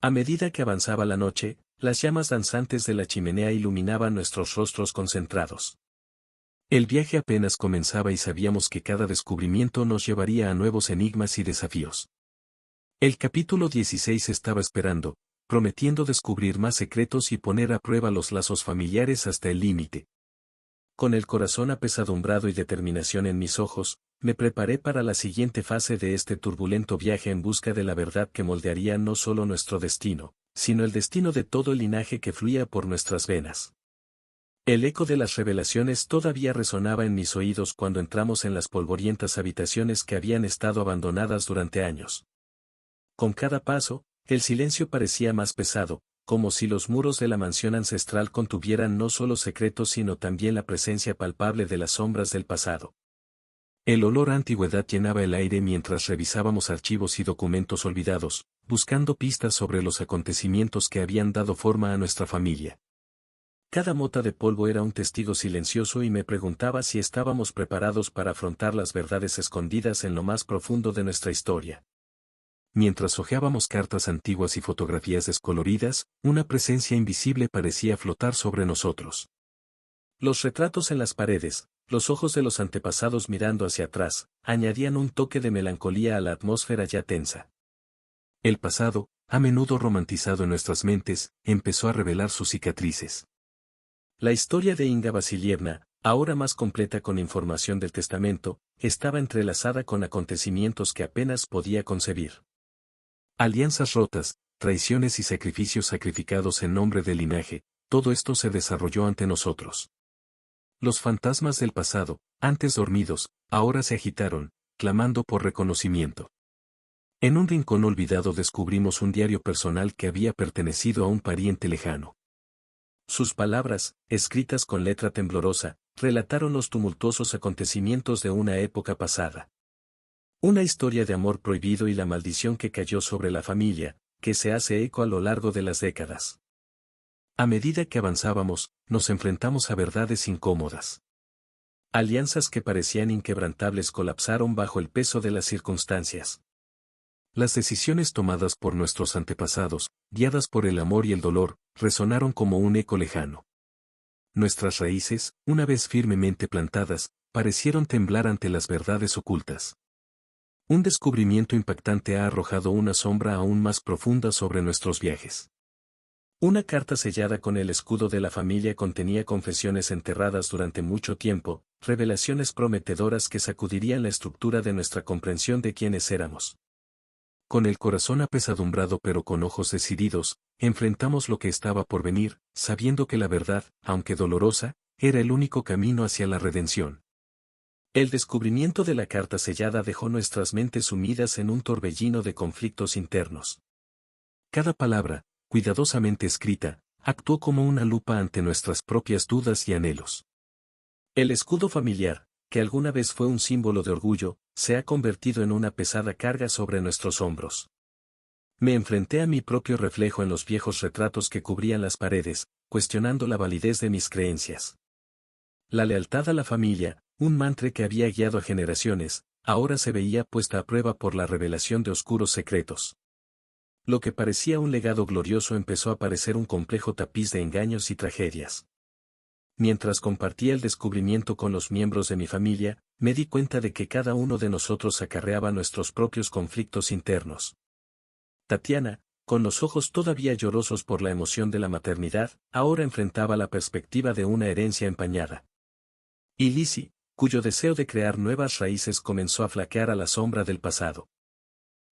A medida que avanzaba la noche, las llamas danzantes de la chimenea iluminaban nuestros rostros concentrados. El viaje apenas comenzaba y sabíamos que cada descubrimiento nos llevaría a nuevos enigmas y desafíos. El capítulo 16 estaba esperando, prometiendo descubrir más secretos y poner a prueba los lazos familiares hasta el límite. Con el corazón apesadumbrado y determinación en mis ojos, me preparé para la siguiente fase de este turbulento viaje en busca de la verdad que moldearía no solo nuestro destino, sino el destino de todo el linaje que fluía por nuestras venas. El eco de las revelaciones todavía resonaba en mis oídos cuando entramos en las polvorientas habitaciones que habían estado abandonadas durante años. Con cada paso, el silencio parecía más pesado, como si los muros de la mansión ancestral contuvieran no solo secretos sino también la presencia palpable de las sombras del pasado. El olor a antigüedad llenaba el aire mientras revisábamos archivos y documentos olvidados, buscando pistas sobre los acontecimientos que habían dado forma a nuestra familia. Cada mota de polvo era un testigo silencioso y me preguntaba si estábamos preparados para afrontar las verdades escondidas en lo más profundo de nuestra historia. Mientras hojeábamos cartas antiguas y fotografías descoloridas, una presencia invisible parecía flotar sobre nosotros. Los retratos en las paredes, los ojos de los antepasados mirando hacia atrás, añadían un toque de melancolía a la atmósfera ya tensa. El pasado, a menudo romantizado en nuestras mentes, empezó a revelar sus cicatrices. La historia de Inga Vasilievna, ahora más completa con información del testamento, estaba entrelazada con acontecimientos que apenas podía concebir. Alianzas rotas, traiciones y sacrificios sacrificados en nombre del linaje, todo esto se desarrolló ante nosotros. Los fantasmas del pasado, antes dormidos, ahora se agitaron, clamando por reconocimiento. En un rincón olvidado descubrimos un diario personal que había pertenecido a un pariente lejano. Sus palabras, escritas con letra temblorosa, relataron los tumultuosos acontecimientos de una época pasada. Una historia de amor prohibido y la maldición que cayó sobre la familia, que se hace eco a lo largo de las décadas. A medida que avanzábamos, nos enfrentamos a verdades incómodas. Alianzas que parecían inquebrantables colapsaron bajo el peso de las circunstancias. Las decisiones tomadas por nuestros antepasados, guiadas por el amor y el dolor, resonaron como un eco lejano. Nuestras raíces, una vez firmemente plantadas, parecieron temblar ante las verdades ocultas. Un descubrimiento impactante ha arrojado una sombra aún más profunda sobre nuestros viajes. Una carta sellada con el escudo de la familia contenía confesiones enterradas durante mucho tiempo, revelaciones prometedoras que sacudirían la estructura de nuestra comprensión de quiénes éramos. Con el corazón apesadumbrado pero con ojos decididos, enfrentamos lo que estaba por venir, sabiendo que la verdad, aunque dolorosa, era el único camino hacia la redención. El descubrimiento de la carta sellada dejó nuestras mentes sumidas en un torbellino de conflictos internos. Cada palabra, cuidadosamente escrita, actuó como una lupa ante nuestras propias dudas y anhelos. El escudo familiar, que alguna vez fue un símbolo de orgullo, se ha convertido en una pesada carga sobre nuestros hombros. Me enfrenté a mi propio reflejo en los viejos retratos que cubrían las paredes, cuestionando la validez de mis creencias. La lealtad a la familia, un mantra que había guiado a generaciones, ahora se veía puesta a prueba por la revelación de oscuros secretos. Lo que parecía un legado glorioso empezó a parecer un complejo tapiz de engaños y tragedias. Mientras compartía el descubrimiento con los miembros de mi familia, me di cuenta de que cada uno de nosotros acarreaba nuestros propios conflictos internos. Tatiana, con los ojos todavía llorosos por la emoción de la maternidad, ahora enfrentaba la perspectiva de una herencia empañada. Y Lizzie, cuyo deseo de crear nuevas raíces comenzó a flaquear a la sombra del pasado.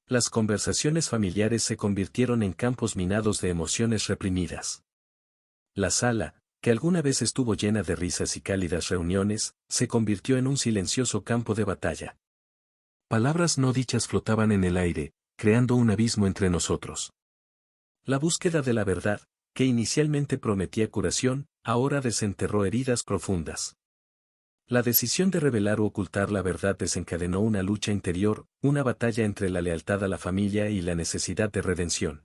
Las conversaciones familiares se convirtieron en campos minados de emociones reprimidas. La sala, que alguna vez estuvo llena de risas y cálidas reuniones, se convirtió en un silencioso campo de batalla. Palabras no dichas flotaban en el aire, creando un abismo entre nosotros. La búsqueda de la verdad, que inicialmente prometía curación, ahora desenterró heridas profundas. La decisión de revelar o ocultar la verdad desencadenó una lucha interior, una batalla entre la lealtad a la familia y la necesidad de redención.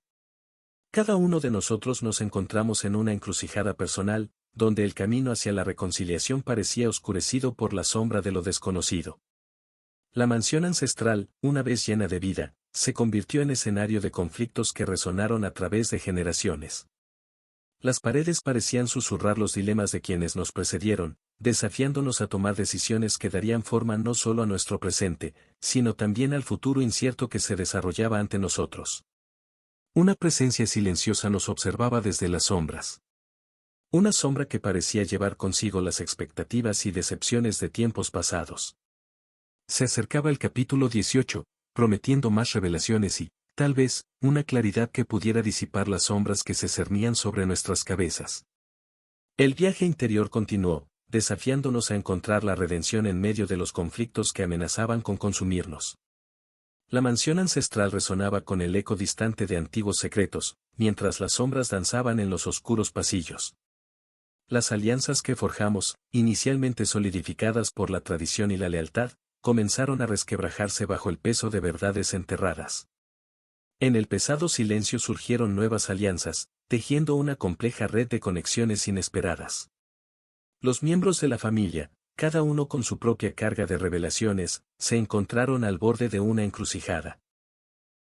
Cada uno de nosotros nos encontramos en una encrucijada personal, donde el camino hacia la reconciliación parecía oscurecido por la sombra de lo desconocido. La mansión ancestral, una vez llena de vida, se convirtió en escenario de conflictos que resonaron a través de generaciones. Las paredes parecían susurrar los dilemas de quienes nos precedieron, desafiándonos a tomar decisiones que darían forma no solo a nuestro presente, sino también al futuro incierto que se desarrollaba ante nosotros. Una presencia silenciosa nos observaba desde las sombras. Una sombra que parecía llevar consigo las expectativas y decepciones de tiempos pasados. Se acercaba el capítulo 18, prometiendo más revelaciones y, tal vez, una claridad que pudiera disipar las sombras que se cernían sobre nuestras cabezas. El viaje interior continuó, desafiándonos a encontrar la redención en medio de los conflictos que amenazaban con consumirnos. La mansión ancestral resonaba con el eco distante de antiguos secretos, mientras las sombras danzaban en los oscuros pasillos. Las alianzas que forjamos, inicialmente solidificadas por la tradición y la lealtad, comenzaron a resquebrajarse bajo el peso de verdades enterradas. En el pesado silencio surgieron nuevas alianzas, tejiendo una compleja red de conexiones inesperadas. Los miembros de la familia, cada uno con su propia carga de revelaciones, se encontraron al borde de una encrucijada.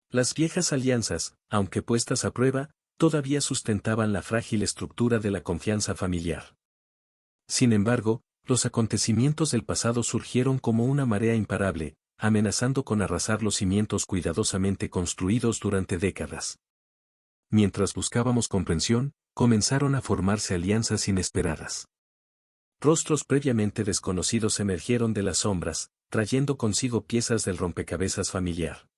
Las viejas alianzas, aunque puestas a prueba, todavía sustentaban la frágil estructura de la confianza familiar. Sin embargo, los acontecimientos del pasado surgieron como una marea imparable, amenazando con arrasar los cimientos cuidadosamente construidos durante décadas. Mientras buscábamos comprensión, comenzaron a formarse alianzas inesperadas. Rostros previamente desconocidos emergieron de las sombras, trayendo consigo piezas del rompecabezas familiar.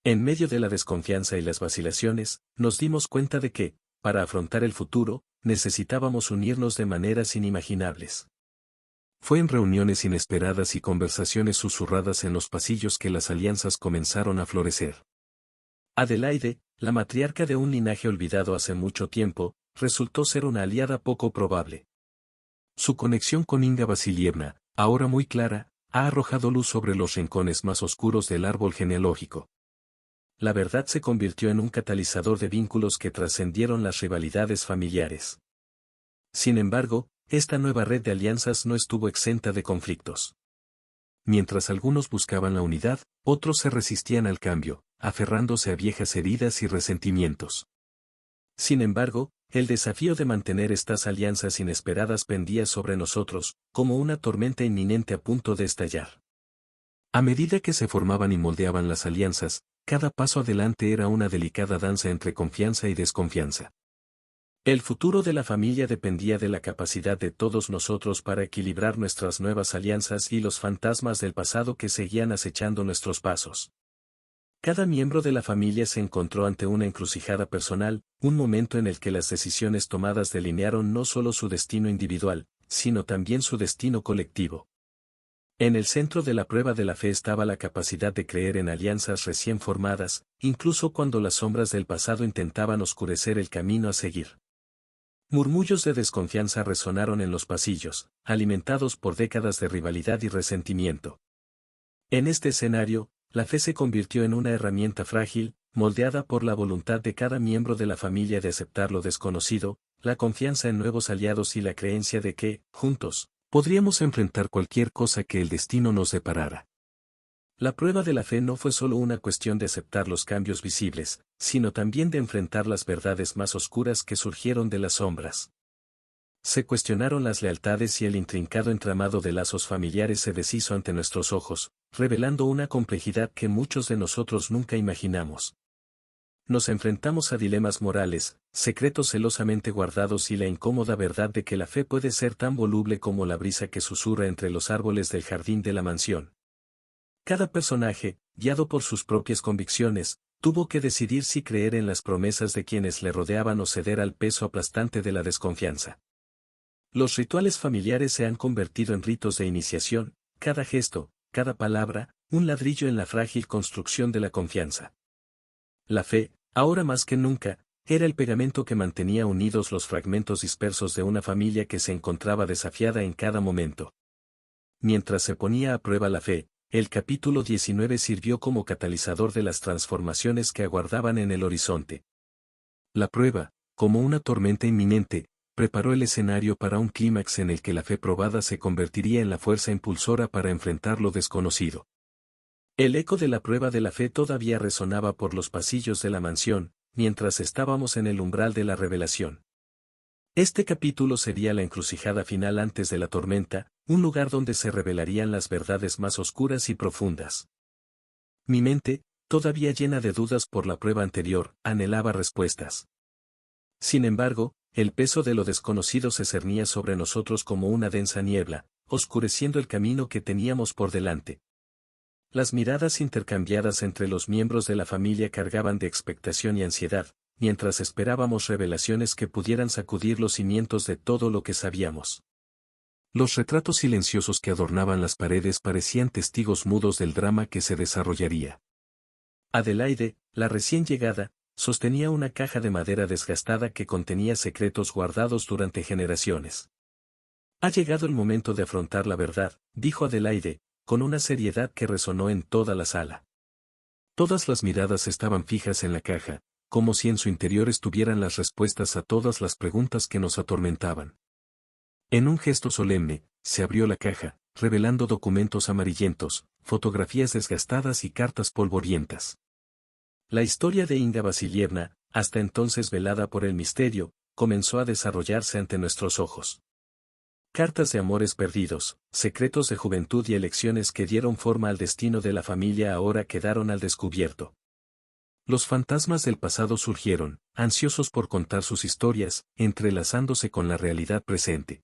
En medio de la desconfianza y las vacilaciones, nos dimos cuenta de que, para afrontar el futuro, necesitábamos unirnos de maneras inimaginables. Fue en reuniones inesperadas y conversaciones susurradas en los pasillos que las alianzas comenzaron a florecer. Adelaide, la matriarca de un linaje olvidado hace mucho tiempo, resultó ser una aliada poco probable. Su conexión con Inga Vasilievna, ahora muy clara, ha arrojado luz sobre los rincones más oscuros del árbol genealógico. La verdad se convirtió en un catalizador de vínculos que trascendieron las rivalidades familiares. Sin embargo, esta nueva red de alianzas no estuvo exenta de conflictos. Mientras algunos buscaban la unidad, otros se resistían al cambio, aferrándose a viejas heridas y resentimientos. Sin embargo, el desafío de mantener estas alianzas inesperadas pendía sobre nosotros, como una tormenta inminente a punto de estallar. A medida que se formaban y moldeaban las alianzas, cada paso adelante era una delicada danza entre confianza y desconfianza. El futuro de la familia dependía de la capacidad de todos nosotros para equilibrar nuestras nuevas alianzas y los fantasmas del pasado que seguían acechando nuestros pasos. Cada miembro de la familia se encontró ante una encrucijada personal, un momento en el que las decisiones tomadas delinearon no solo su destino individual, sino también su destino colectivo. En el centro de la prueba de la fe estaba la capacidad de creer en alianzas recién formadas, incluso cuando las sombras del pasado intentaban oscurecer el camino a seguir. Murmullos de desconfianza resonaron en los pasillos, alimentados por décadas de rivalidad y resentimiento. En este escenario, la fe se convirtió en una herramienta frágil, moldeada por la voluntad de cada miembro de la familia de aceptar lo desconocido, la confianza en nuevos aliados y la creencia de que, juntos, podríamos enfrentar cualquier cosa que el destino nos deparara. La prueba de la fe no fue solo una cuestión de aceptar los cambios visibles, sino también de enfrentar las verdades más oscuras que surgieron de las sombras. Se cuestionaron las lealtades y el intrincado entramado de lazos familiares se deshizo ante nuestros ojos, revelando una complejidad que muchos de nosotros nunca imaginamos. Nos enfrentamos a dilemas morales, secretos celosamente guardados y la incómoda verdad de que la fe puede ser tan voluble como la brisa que susurra entre los árboles del jardín de la mansión. Cada personaje, guiado por sus propias convicciones, tuvo que decidir si creer en las promesas de quienes le rodeaban o ceder al peso aplastante de la desconfianza. Los rituales familiares se han convertido en ritos de iniciación, cada gesto, cada palabra, un ladrillo en la frágil construcción de la confianza. La fe, ahora más que nunca, era el pegamento que mantenía unidos los fragmentos dispersos de una familia que se encontraba desafiada en cada momento. Mientras se ponía a prueba la fe, el capítulo 19 sirvió como catalizador de las transformaciones que aguardaban en el horizonte. La prueba, como una tormenta inminente, preparó el escenario para un clímax en el que la fe probada se convertiría en la fuerza impulsora para enfrentar lo desconocido. El eco de la prueba de la fe todavía resonaba por los pasillos de la mansión, mientras estábamos en el umbral de la revelación. Este capítulo sería la encrucijada final antes de la tormenta, un lugar donde se revelarían las verdades más oscuras y profundas. Mi mente, todavía llena de dudas por la prueba anterior, anhelaba respuestas. Sin embargo, el peso de lo desconocido se cernía sobre nosotros como una densa niebla, oscureciendo el camino que teníamos por delante. Las miradas intercambiadas entre los miembros de la familia cargaban de expectación y ansiedad, mientras esperábamos revelaciones que pudieran sacudir los cimientos de todo lo que sabíamos. Los retratos silenciosos que adornaban las paredes parecían testigos mudos del drama que se desarrollaría. Adelaide, la recién llegada, sostenía una caja de madera desgastada que contenía secretos guardados durante generaciones. Ha llegado el momento de afrontar la verdad, dijo Adelaide, con una seriedad que resonó en toda la sala. Todas las miradas estaban fijas en la caja, como si en su interior estuvieran las respuestas a todas las preguntas que nos atormentaban. En un gesto solemne, se abrió la caja, revelando documentos amarillentos, fotografías desgastadas y cartas polvorientas. La historia de Inga Vasilievna, hasta entonces velada por el misterio, comenzó a desarrollarse ante nuestros ojos. Cartas de amores perdidos, secretos de juventud y elecciones que dieron forma al destino de la familia ahora quedaron al descubierto. Los fantasmas del pasado surgieron, ansiosos por contar sus historias, entrelazándose con la realidad presente.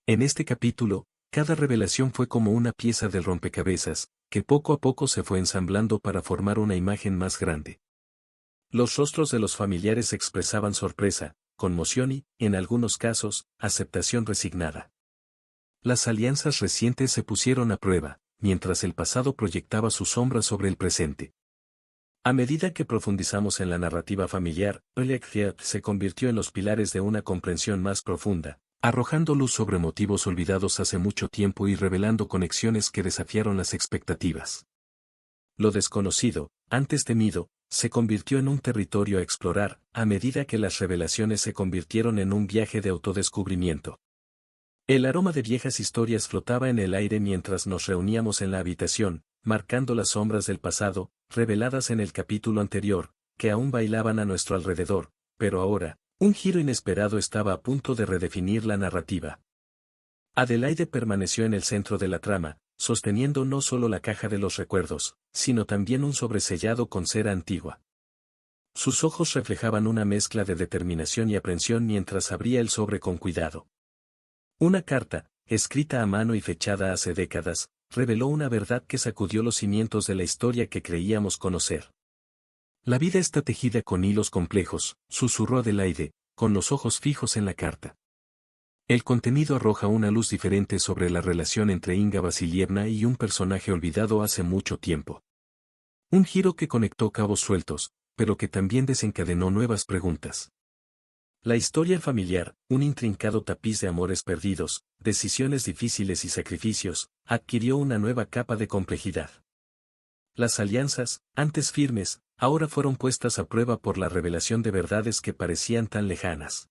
En este capítulo, cada revelación fue como una pieza del rompecabezas, que poco a poco se fue ensamblando para formar una imagen más grande. Los rostros de los familiares expresaban sorpresa, conmoción y, en algunos casos, aceptación resignada. Las alianzas recientes se pusieron a prueba, mientras el pasado proyectaba su sombra sobre el presente. A medida que profundizamos en la narrativa familiar, Electric se convirtió en los pilares de una comprensión más profunda, arrojando luz sobre motivos olvidados hace mucho tiempo y revelando conexiones que desafiaron las expectativas. Lo desconocido, antes temido, se convirtió en un territorio a explorar, a medida que las revelaciones se convirtieron en un viaje de autodescubrimiento. El aroma de viejas historias flotaba en el aire mientras nos reuníamos en la habitación, marcando las sombras del pasado, reveladas en el capítulo anterior, que aún bailaban a nuestro alrededor, pero ahora, un giro inesperado estaba a punto de redefinir la narrativa. Adelaide permaneció en el centro de la trama, sosteniendo no solo la caja de los recuerdos, sino también un sobresellado con cera antigua. Sus ojos reflejaban una mezcla de determinación y aprensión mientras abría el sobre con cuidado. Una carta, escrita a mano y fechada hace décadas, reveló una verdad que sacudió los cimientos de la historia que creíamos conocer. La vida está tejida con hilos complejos, susurró Adelaide, con los ojos fijos en la carta. El contenido arroja una luz diferente sobre la relación entre Inga Vasilievna y un personaje olvidado hace mucho tiempo. Un giro que conectó cabos sueltos, pero que también desencadenó nuevas preguntas. La historia familiar, un intrincado tapiz de amores perdidos, decisiones difíciles y sacrificios, adquirió una nueva capa de complejidad. Las alianzas, antes firmes, ahora fueron puestas a prueba por la revelación de verdades que parecían tan lejanas.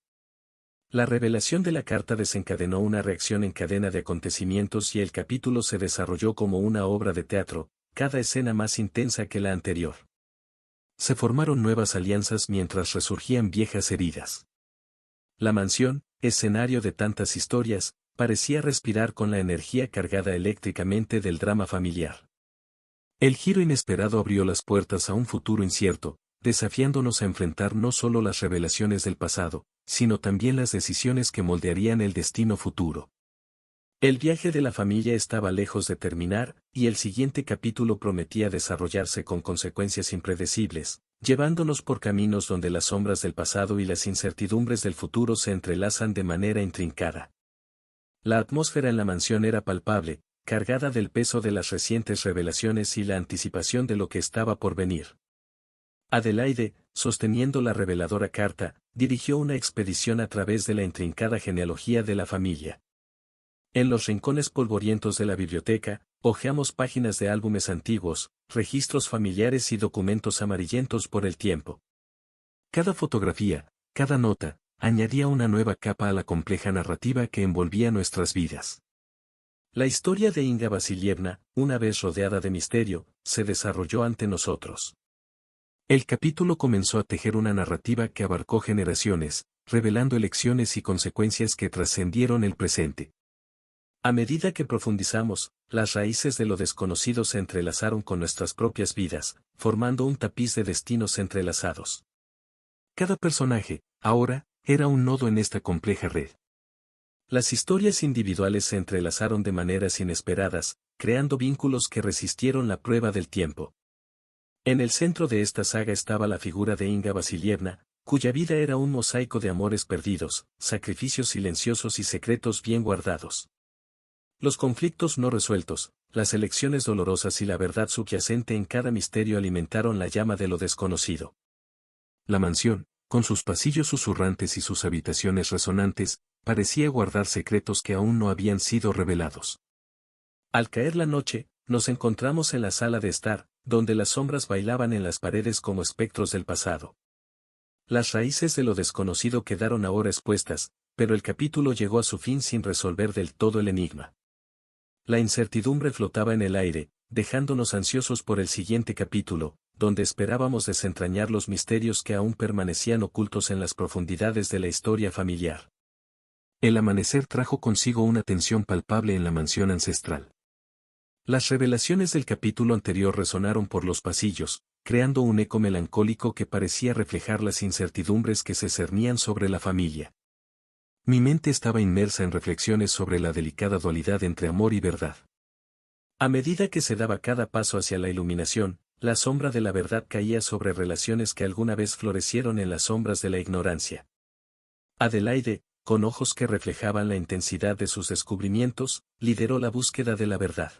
La revelación de la carta desencadenó una reacción en cadena de acontecimientos y el capítulo se desarrolló como una obra de teatro, cada escena más intensa que la anterior. Se formaron nuevas alianzas mientras resurgían viejas heridas. La mansión, escenario de tantas historias, parecía respirar con la energía cargada eléctricamente del drama familiar. El giro inesperado abrió las puertas a un futuro incierto, desafiándonos a enfrentar no solo las revelaciones del pasado, sino también las decisiones que moldearían el destino futuro. El viaje de la familia estaba lejos de terminar, y el siguiente capítulo prometía desarrollarse con consecuencias impredecibles, llevándonos por caminos donde las sombras del pasado y las incertidumbres del futuro se entrelazan de manera intrincada. La atmósfera en la mansión era palpable, cargada del peso de las recientes revelaciones y la anticipación de lo que estaba por venir. Adelaide, sosteniendo la reveladora carta, dirigió una expedición a través de la intrincada genealogía de la familia. En los rincones polvorientos de la biblioteca, hojeamos páginas de álbumes antiguos, registros familiares y documentos amarillentos por el tiempo. Cada fotografía, cada nota, añadía una nueva capa a la compleja narrativa que envolvía nuestras vidas. La historia de Inga Vasilievna, una vez rodeada de misterio, se desarrolló ante nosotros. El capítulo comenzó a tejer una narrativa que abarcó generaciones, revelando elecciones y consecuencias que trascendieron el presente. A medida que profundizamos, las raíces de lo desconocido se entrelazaron con nuestras propias vidas, formando un tapiz de destinos entrelazados. Cada personaje, ahora, era un nodo en esta compleja red. Las historias individuales se entrelazaron de maneras inesperadas, creando vínculos que resistieron la prueba del tiempo. En el centro de esta saga estaba la figura de Inga Vasilievna, cuya vida era un mosaico de amores perdidos, sacrificios silenciosos y secretos bien guardados. Los conflictos no resueltos, las elecciones dolorosas y la verdad subyacente en cada misterio alimentaron la llama de lo desconocido. La mansión, con sus pasillos susurrantes y sus habitaciones resonantes, parecía guardar secretos que aún no habían sido revelados. Al caer la noche, nos encontramos en la sala de estar, donde las sombras bailaban en las paredes como espectros del pasado. Las raíces de lo desconocido quedaron ahora expuestas, pero el capítulo llegó a su fin sin resolver del todo el enigma. La incertidumbre flotaba en el aire, dejándonos ansiosos por el siguiente capítulo, donde esperábamos desentrañar los misterios que aún permanecían ocultos en las profundidades de la historia familiar. El amanecer trajo consigo una tensión palpable en la mansión ancestral. Las revelaciones del capítulo anterior resonaron por los pasillos, creando un eco melancólico que parecía reflejar las incertidumbres que se cernían sobre la familia. Mi mente estaba inmersa en reflexiones sobre la delicada dualidad entre amor y verdad. A medida que se daba cada paso hacia la iluminación, la sombra de la verdad caía sobre relaciones que alguna vez florecieron en las sombras de la ignorancia. Adelaide, con ojos que reflejaban la intensidad de sus descubrimientos, lideró la búsqueda de la verdad.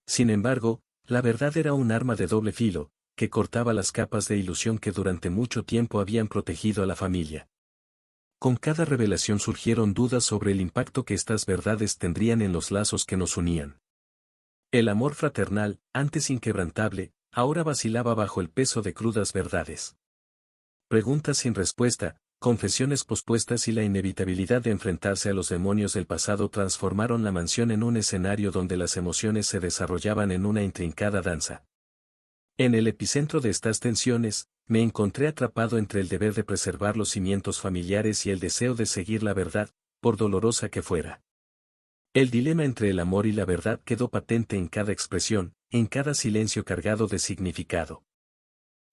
Sin embargo, la verdad era un arma de doble filo, que cortaba las capas de ilusión que durante mucho tiempo habían protegido a la familia. Con cada revelación surgieron dudas sobre el impacto que estas verdades tendrían en los lazos que nos unían. El amor fraternal, antes inquebrantable, ahora vacilaba bajo el peso de crudas verdades. Preguntas sin respuesta, confesiones pospuestas y la inevitabilidad de enfrentarse a los demonios del pasado transformaron la mansión en un escenario donde las emociones se desarrollaban en una intrincada danza. En el epicentro de estas tensiones, me encontré atrapado entre el deber de preservar los cimientos familiares y el deseo de seguir la verdad, por dolorosa que fuera. El dilema entre el amor y la verdad quedó patente en cada expresión, en cada silencio cargado de significado.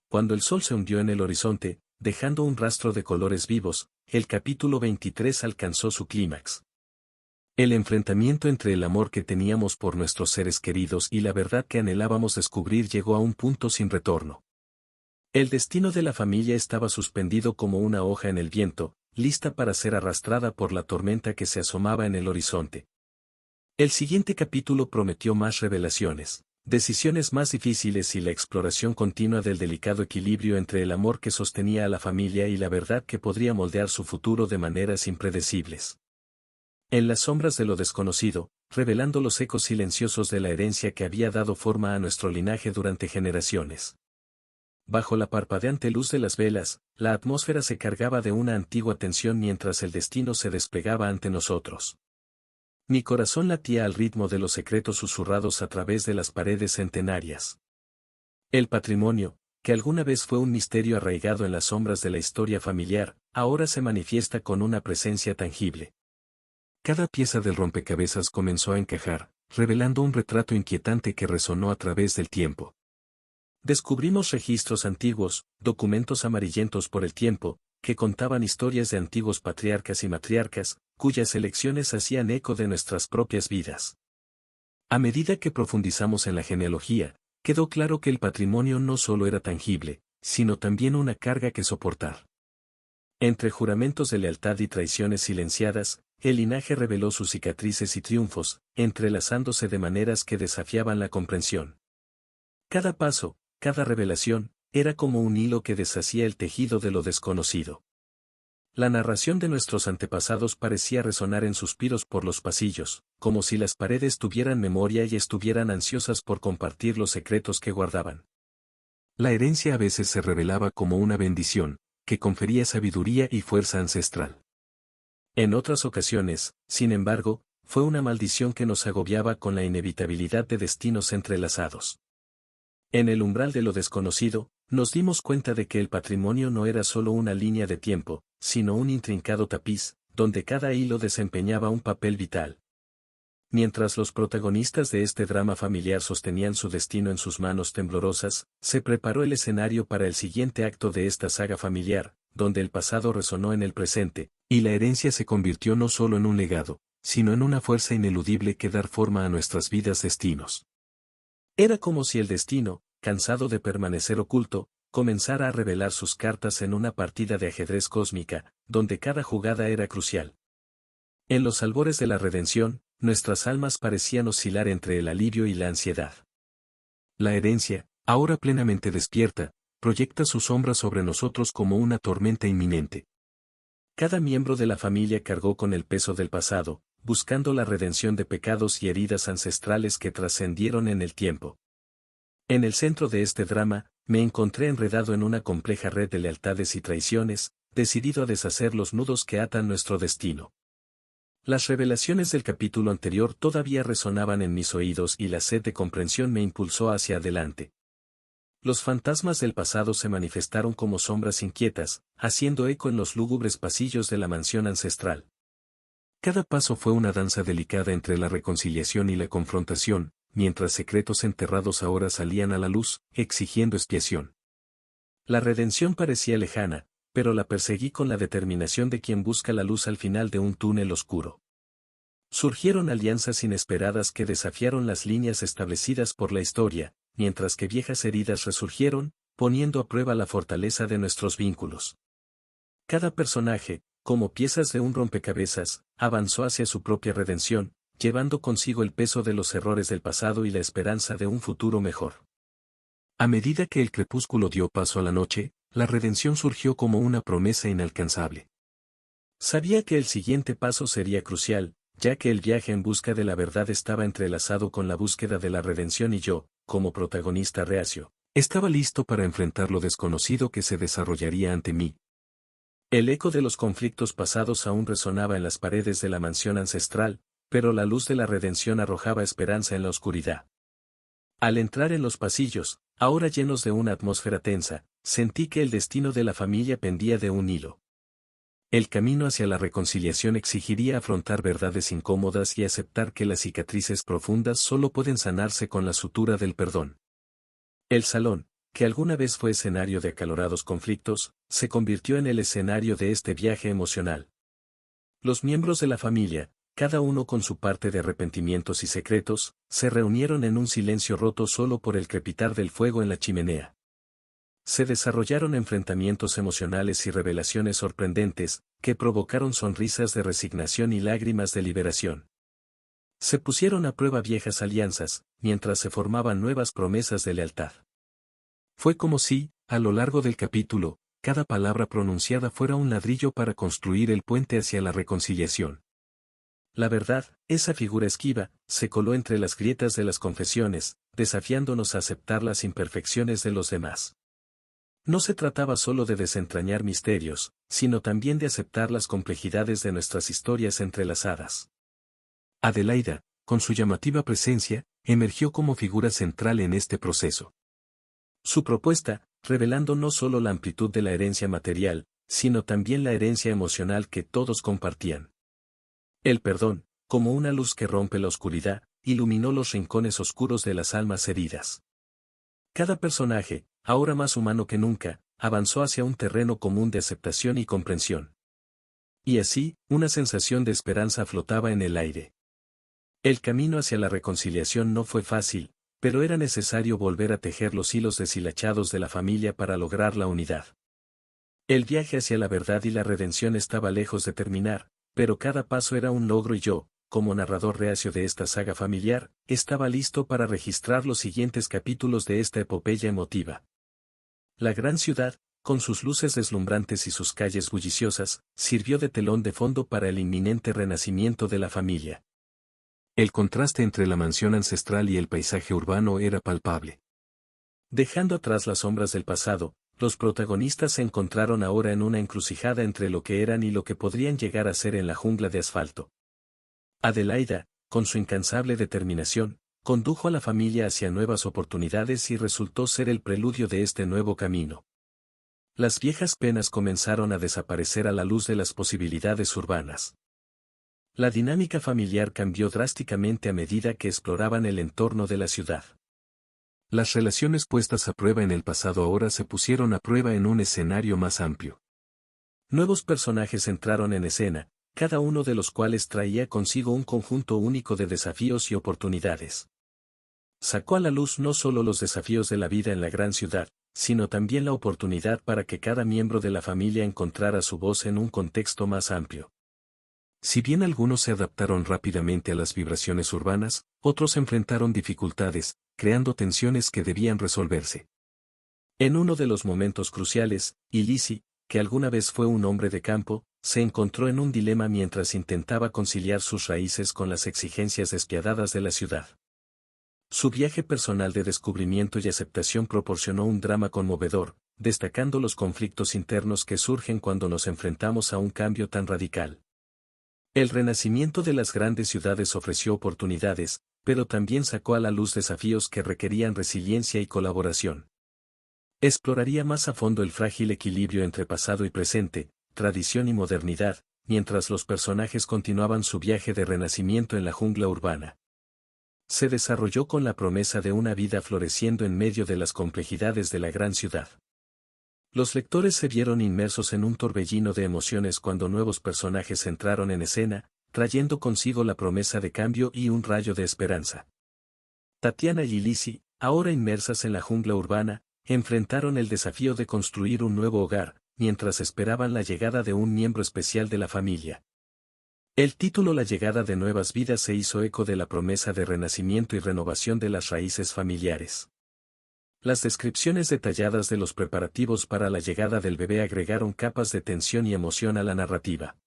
Cuando el sol se hundió en el horizonte, dejando un rastro de colores vivos, el capítulo 23 alcanzó su clímax. El enfrentamiento entre el amor que teníamos por nuestros seres queridos y la verdad que anhelábamos descubrir llegó a un punto sin retorno. El destino de la familia estaba suspendido como una hoja en el viento, lista para ser arrastrada por la tormenta que se asomaba en el horizonte. El siguiente capítulo prometió más revelaciones, decisiones más difíciles y la exploración continua del delicado equilibrio entre el amor que sostenía a la familia y la verdad que podría moldear su futuro de maneras impredecibles. En las sombras de lo desconocido, revelando los ecos silenciosos de la herencia que había dado forma a nuestro linaje durante generaciones. Bajo la parpadeante luz de las velas, la atmósfera se cargaba de una antigua tensión mientras el destino se desplegaba ante nosotros. Mi corazón latía al ritmo de los secretos susurrados a través de las paredes centenarias. El patrimonio, que alguna vez fue un misterio arraigado en las sombras de la historia familiar, ahora se manifiesta con una presencia tangible. Cada pieza del rompecabezas comenzó a encajar, revelando un retrato inquietante que resonó a través del tiempo. Descubrimos registros antiguos, documentos amarillentos por el tiempo, que contaban historias de antiguos patriarcas y matriarcas, cuyas elecciones hacían eco de nuestras propias vidas. A medida que profundizamos en la genealogía, quedó claro que el patrimonio no solo era tangible, sino también una carga que soportar. Entre juramentos de lealtad y traiciones silenciadas, el linaje reveló sus cicatrices y triunfos, entrelazándose de maneras que desafiaban la comprensión. Cada paso, cada revelación, era como un hilo que deshacía el tejido de lo desconocido. La narración de nuestros antepasados parecía resonar en suspiros por los pasillos, como si las paredes tuvieran memoria y estuvieran ansiosas por compartir los secretos que guardaban. La herencia a veces se revelaba como una bendición, que confería sabiduría y fuerza ancestral. En otras ocasiones, sin embargo, fue una maldición que nos agobiaba con la inevitabilidad de destinos entrelazados. En el umbral de lo desconocido, nos dimos cuenta de que el patrimonio no era solo una línea de tiempo, sino un intrincado tapiz, donde cada hilo desempeñaba un papel vital. Mientras los protagonistas de este drama familiar sostenían su destino en sus manos temblorosas, se preparó el escenario para el siguiente acto de esta saga familiar, donde el pasado resonó en el presente, y la herencia se convirtió no solo en un legado, sino en una fuerza ineludible que dar forma a nuestras vidas destinos. Era como si el destino, cansado de permanecer oculto, comenzara a revelar sus cartas en una partida de ajedrez cósmica, donde cada jugada era crucial. En los albores de la redención, nuestras almas parecían oscilar entre el alivio y la ansiedad. La herencia, ahora plenamente despierta, proyecta su sombra sobre nosotros como una tormenta inminente. Cada miembro de la familia cargó con el peso del pasado, buscando la redención de pecados y heridas ancestrales que trascendieron en el tiempo. En el centro de este drama, me encontré enredado en una compleja red de lealtades y traiciones, decidido a deshacer los nudos que atan nuestro destino. Las revelaciones del capítulo anterior todavía resonaban en mis oídos y la sed de comprensión me impulsó hacia adelante. Los fantasmas del pasado se manifestaron como sombras inquietas, haciendo eco en los lúgubres pasillos de la mansión ancestral. Cada paso fue una danza delicada entre la reconciliación y la confrontación, mientras secretos enterrados ahora salían a la luz, exigiendo expiación. La redención parecía lejana, pero la perseguí con la determinación de quien busca la luz al final de un túnel oscuro. Surgieron alianzas inesperadas que desafiaron las líneas establecidas por la historia, mientras que viejas heridas resurgieron, poniendo a prueba la fortaleza de nuestros vínculos. Cada personaje, como piezas de un rompecabezas, avanzó hacia su propia redención, llevando consigo el peso de los errores del pasado y la esperanza de un futuro mejor. A medida que el crepúsculo dio paso a la noche, la redención surgió como una promesa inalcanzable. Sabía que el siguiente paso sería crucial, ya que el viaje en busca de la verdad estaba entrelazado con la búsqueda de la redención y yo, como protagonista reacio, estaba listo para enfrentar lo desconocido que se desarrollaría ante mí. El eco de los conflictos pasados aún resonaba en las paredes de la mansión ancestral, pero la luz de la redención arrojaba esperanza en la oscuridad. Al entrar en los pasillos, ahora llenos de una atmósfera tensa, sentí que el destino de la familia pendía de un hilo. El camino hacia la reconciliación exigiría afrontar verdades incómodas y aceptar que las cicatrices profundas solo pueden sanarse con la sutura del perdón. El salón, que alguna vez fue escenario de acalorados conflictos, se convirtió en el escenario de este viaje emocional. Los miembros de la familia, cada uno con su parte de arrepentimientos y secretos, se reunieron en un silencio roto solo por el crepitar del fuego en la chimenea. Se desarrollaron enfrentamientos emocionales y revelaciones sorprendentes, que provocaron sonrisas de resignación y lágrimas de liberación. Se pusieron a prueba viejas alianzas, mientras se formaban nuevas promesas de lealtad. Fue como si, a lo largo del capítulo, cada palabra pronunciada fuera un ladrillo para construir el puente hacia la reconciliación. La verdad, esa figura esquiva, se coló entre las grietas de las confesiones, desafiándonos a aceptar las imperfecciones de los demás. No se trataba solo de desentrañar misterios, sino también de aceptar las complejidades de nuestras historias entrelazadas. Adelaida, con su llamativa presencia, emergió como figura central en este proceso. Su propuesta, revelando no solo la amplitud de la herencia material, sino también la herencia emocional que todos compartían. El perdón, como una luz que rompe la oscuridad, iluminó los rincones oscuros de las almas heridas. Cada personaje, ahora más humano que nunca, avanzó hacia un terreno común de aceptación y comprensión. Y así, una sensación de esperanza flotaba en el aire. El camino hacia la reconciliación no fue fácil, pero era necesario volver a tejer los hilos deshilachados de la familia para lograr la unidad. El viaje hacia la verdad y la redención estaba lejos de terminar, pero cada paso era un logro y yo, como narrador reacio de esta saga familiar, estaba listo para registrar los siguientes capítulos de esta epopeya emotiva. La gran ciudad, con sus luces deslumbrantes y sus calles bulliciosas, sirvió de telón de fondo para el inminente renacimiento de la familia. El contraste entre la mansión ancestral y el paisaje urbano era palpable. Dejando atrás las sombras del pasado, los protagonistas se encontraron ahora en una encrucijada entre lo que eran y lo que podrían llegar a ser en la jungla de asfalto. Adelaida, con su incansable determinación, condujo a la familia hacia nuevas oportunidades y resultó ser el preludio de este nuevo camino. Las viejas penas comenzaron a desaparecer a la luz de las posibilidades urbanas. La dinámica familiar cambió drásticamente a medida que exploraban el entorno de la ciudad. Las relaciones puestas a prueba en el pasado ahora se pusieron a prueba en un escenario más amplio. Nuevos personajes entraron en escena, cada uno de los cuales traía consigo un conjunto único de desafíos y oportunidades. Sacó a la luz no solo los desafíos de la vida en la gran ciudad, sino también la oportunidad para que cada miembro de la familia encontrara su voz en un contexto más amplio. Si bien algunos se adaptaron rápidamente a las vibraciones urbanas, otros enfrentaron dificultades, creando tensiones que debían resolverse. En uno de los momentos cruciales, Ilisi, que alguna vez fue un hombre de campo, se encontró en un dilema mientras intentaba conciliar sus raíces con las exigencias despiadadas de la ciudad. Su viaje personal de descubrimiento y aceptación proporcionó un drama conmovedor, destacando los conflictos internos que surgen cuando nos enfrentamos a un cambio tan radical. El renacimiento de las grandes ciudades ofreció oportunidades, pero también sacó a la luz desafíos que requerían resiliencia y colaboración. Exploraría más a fondo el frágil equilibrio entre pasado y presente, tradición y modernidad, mientras los personajes continuaban su viaje de renacimiento en la jungla urbana. Se desarrolló con la promesa de una vida floreciendo en medio de las complejidades de la gran ciudad. Los lectores se vieron inmersos en un torbellino de emociones cuando nuevos personajes entraron en escena, trayendo consigo la promesa de cambio y un rayo de esperanza. Tatiana y Ilisi, ahora inmersas en la jungla urbana, enfrentaron el desafío de construir un nuevo hogar, mientras esperaban la llegada de un miembro especial de la familia. El título La llegada de nuevas vidas se hizo eco de la promesa de renacimiento y renovación de las raíces familiares. Las descripciones detalladas de los preparativos para la llegada del bebé agregaron capas de tensión y emoción a la narrativa.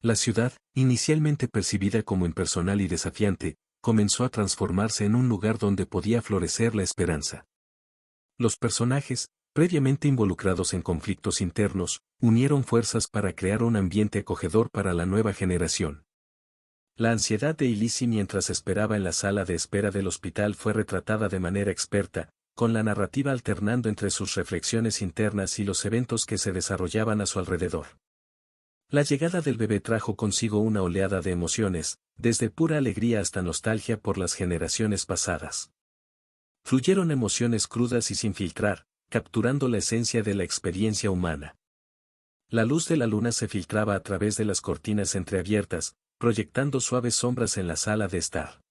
La ciudad, inicialmente percibida como impersonal y desafiante, comenzó a transformarse en un lugar donde podía florecer la esperanza. Los personajes, previamente involucrados en conflictos internos, unieron fuerzas para crear un ambiente acogedor para la nueva generación. La ansiedad de Ilisi mientras esperaba en la sala de espera del hospital fue retratada de manera experta, con la narrativa alternando entre sus reflexiones internas y los eventos que se desarrollaban a su alrededor. La llegada del bebé trajo consigo una oleada de emociones, desde pura alegría hasta nostalgia por las generaciones pasadas. Fluyeron emociones crudas y sin filtrar, capturando la esencia de la experiencia humana. La luz de la luna se filtraba a través de las cortinas entreabiertas, proyectando suaves sombras en la sala de estar.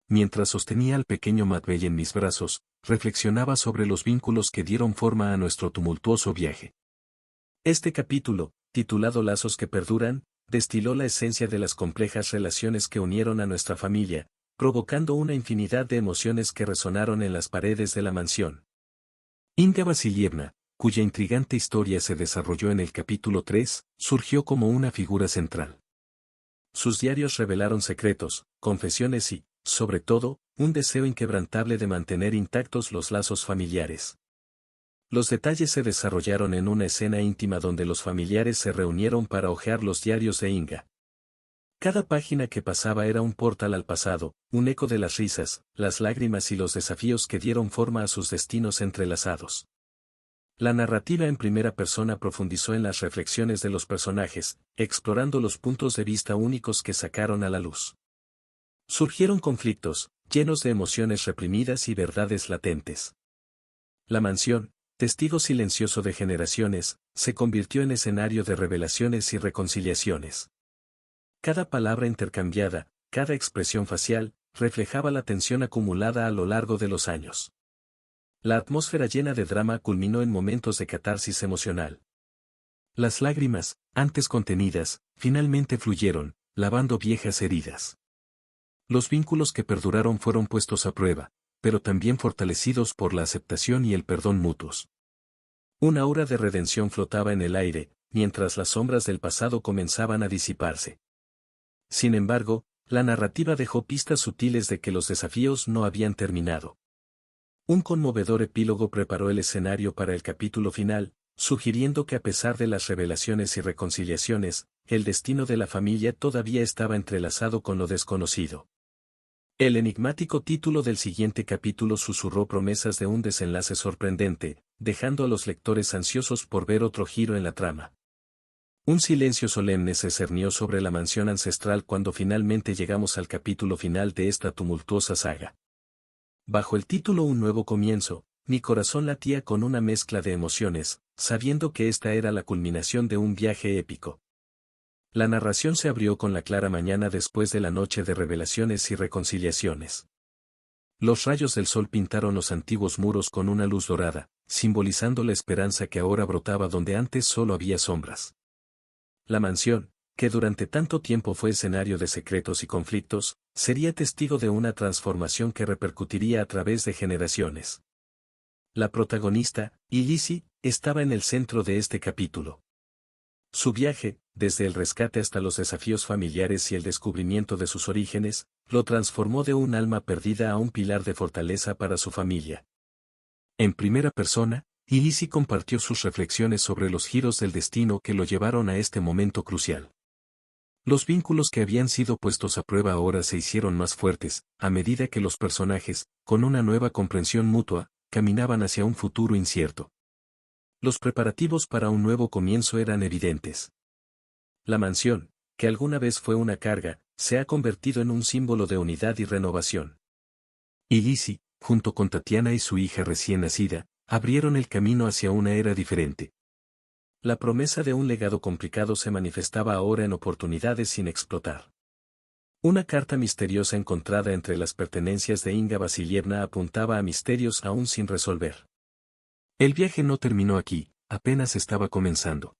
Mientras sostenía al pequeño Matvey en mis brazos, reflexionaba sobre los vínculos que dieron forma a nuestro tumultuoso viaje. Este capítulo, titulado Lazos que perduran, destiló la esencia de las complejas relaciones que unieron a nuestra familia, provocando una infinidad de emociones que resonaron en las paredes de la mansión. Inga Vasilievna, cuya intrigante historia se desarrolló en el capítulo 3, surgió como una figura central. Sus diarios revelaron secretos, confesiones y, sobre todo, un deseo inquebrantable de mantener intactos los lazos familiares. Los detalles se desarrollaron en una escena íntima donde los familiares se reunieron para hojear los diarios de Inga. Cada página que pasaba era un portal al pasado, un eco de las risas, las lágrimas y los desafíos que dieron forma a sus destinos entrelazados. La narrativa en primera persona profundizó en las reflexiones de los personajes, explorando los puntos de vista únicos que sacaron a la luz. Surgieron conflictos, llenos de emociones reprimidas y verdades latentes. La mansión, testigo silencioso de generaciones, se convirtió en escenario de revelaciones y reconciliaciones. Cada palabra intercambiada, cada expresión facial, reflejaba la tensión acumulada a lo largo de los años. La atmósfera llena de drama culminó en momentos de catarsis emocional. Las lágrimas, antes contenidas, finalmente fluyeron, lavando viejas heridas. Los vínculos que perduraron fueron puestos a prueba, pero también fortalecidos por la aceptación y el perdón mutuos. Una aura de redención flotaba en el aire, mientras las sombras del pasado comenzaban a disiparse. Sin embargo, la narrativa dejó pistas sutiles de que los desafíos no habían terminado. Un conmovedor epílogo preparó el escenario para el capítulo final, sugiriendo que a pesar de las revelaciones y reconciliaciones, el destino de la familia todavía estaba entrelazado con lo desconocido. El enigmático título del siguiente capítulo susurró promesas de un desenlace sorprendente, dejando a los lectores ansiosos por ver otro giro en la trama. Un silencio solemne se cernió sobre la mansión ancestral cuando finalmente llegamos al capítulo final de esta tumultuosa saga. Bajo el título Un nuevo comienzo, mi corazón latía con una mezcla de emociones, sabiendo que esta era la culminación de un viaje épico. La narración se abrió con la clara mañana después de la noche de revelaciones y reconciliaciones. Los rayos del sol pintaron los antiguos muros con una luz dorada, simbolizando la esperanza que ahora brotaba donde antes solo había sombras. La mansión, que durante tanto tiempo fue escenario de secretos y conflictos, sería testigo de una transformación que repercutiría a través de generaciones. La protagonista, Ilisi, estaba en el centro de este capítulo. Su viaje, desde el rescate hasta los desafíos familiares y el descubrimiento de sus orígenes, lo transformó de un alma perdida a un pilar de fortaleza para su familia. En primera persona, Ilisi compartió sus reflexiones sobre los giros del destino que lo llevaron a este momento crucial. Los vínculos que habían sido puestos a prueba ahora se hicieron más fuertes, a medida que los personajes, con una nueva comprensión mutua, caminaban hacia un futuro incierto. Los preparativos para un nuevo comienzo eran evidentes. La mansión, que alguna vez fue una carga, se ha convertido en un símbolo de unidad y renovación. Ilisi, junto con Tatiana y su hija recién nacida, abrieron el camino hacia una era diferente. La promesa de un legado complicado se manifestaba ahora en oportunidades sin explotar. Una carta misteriosa encontrada entre las pertenencias de Inga Vasilievna apuntaba a misterios aún sin resolver. El viaje no terminó aquí, apenas estaba comenzando.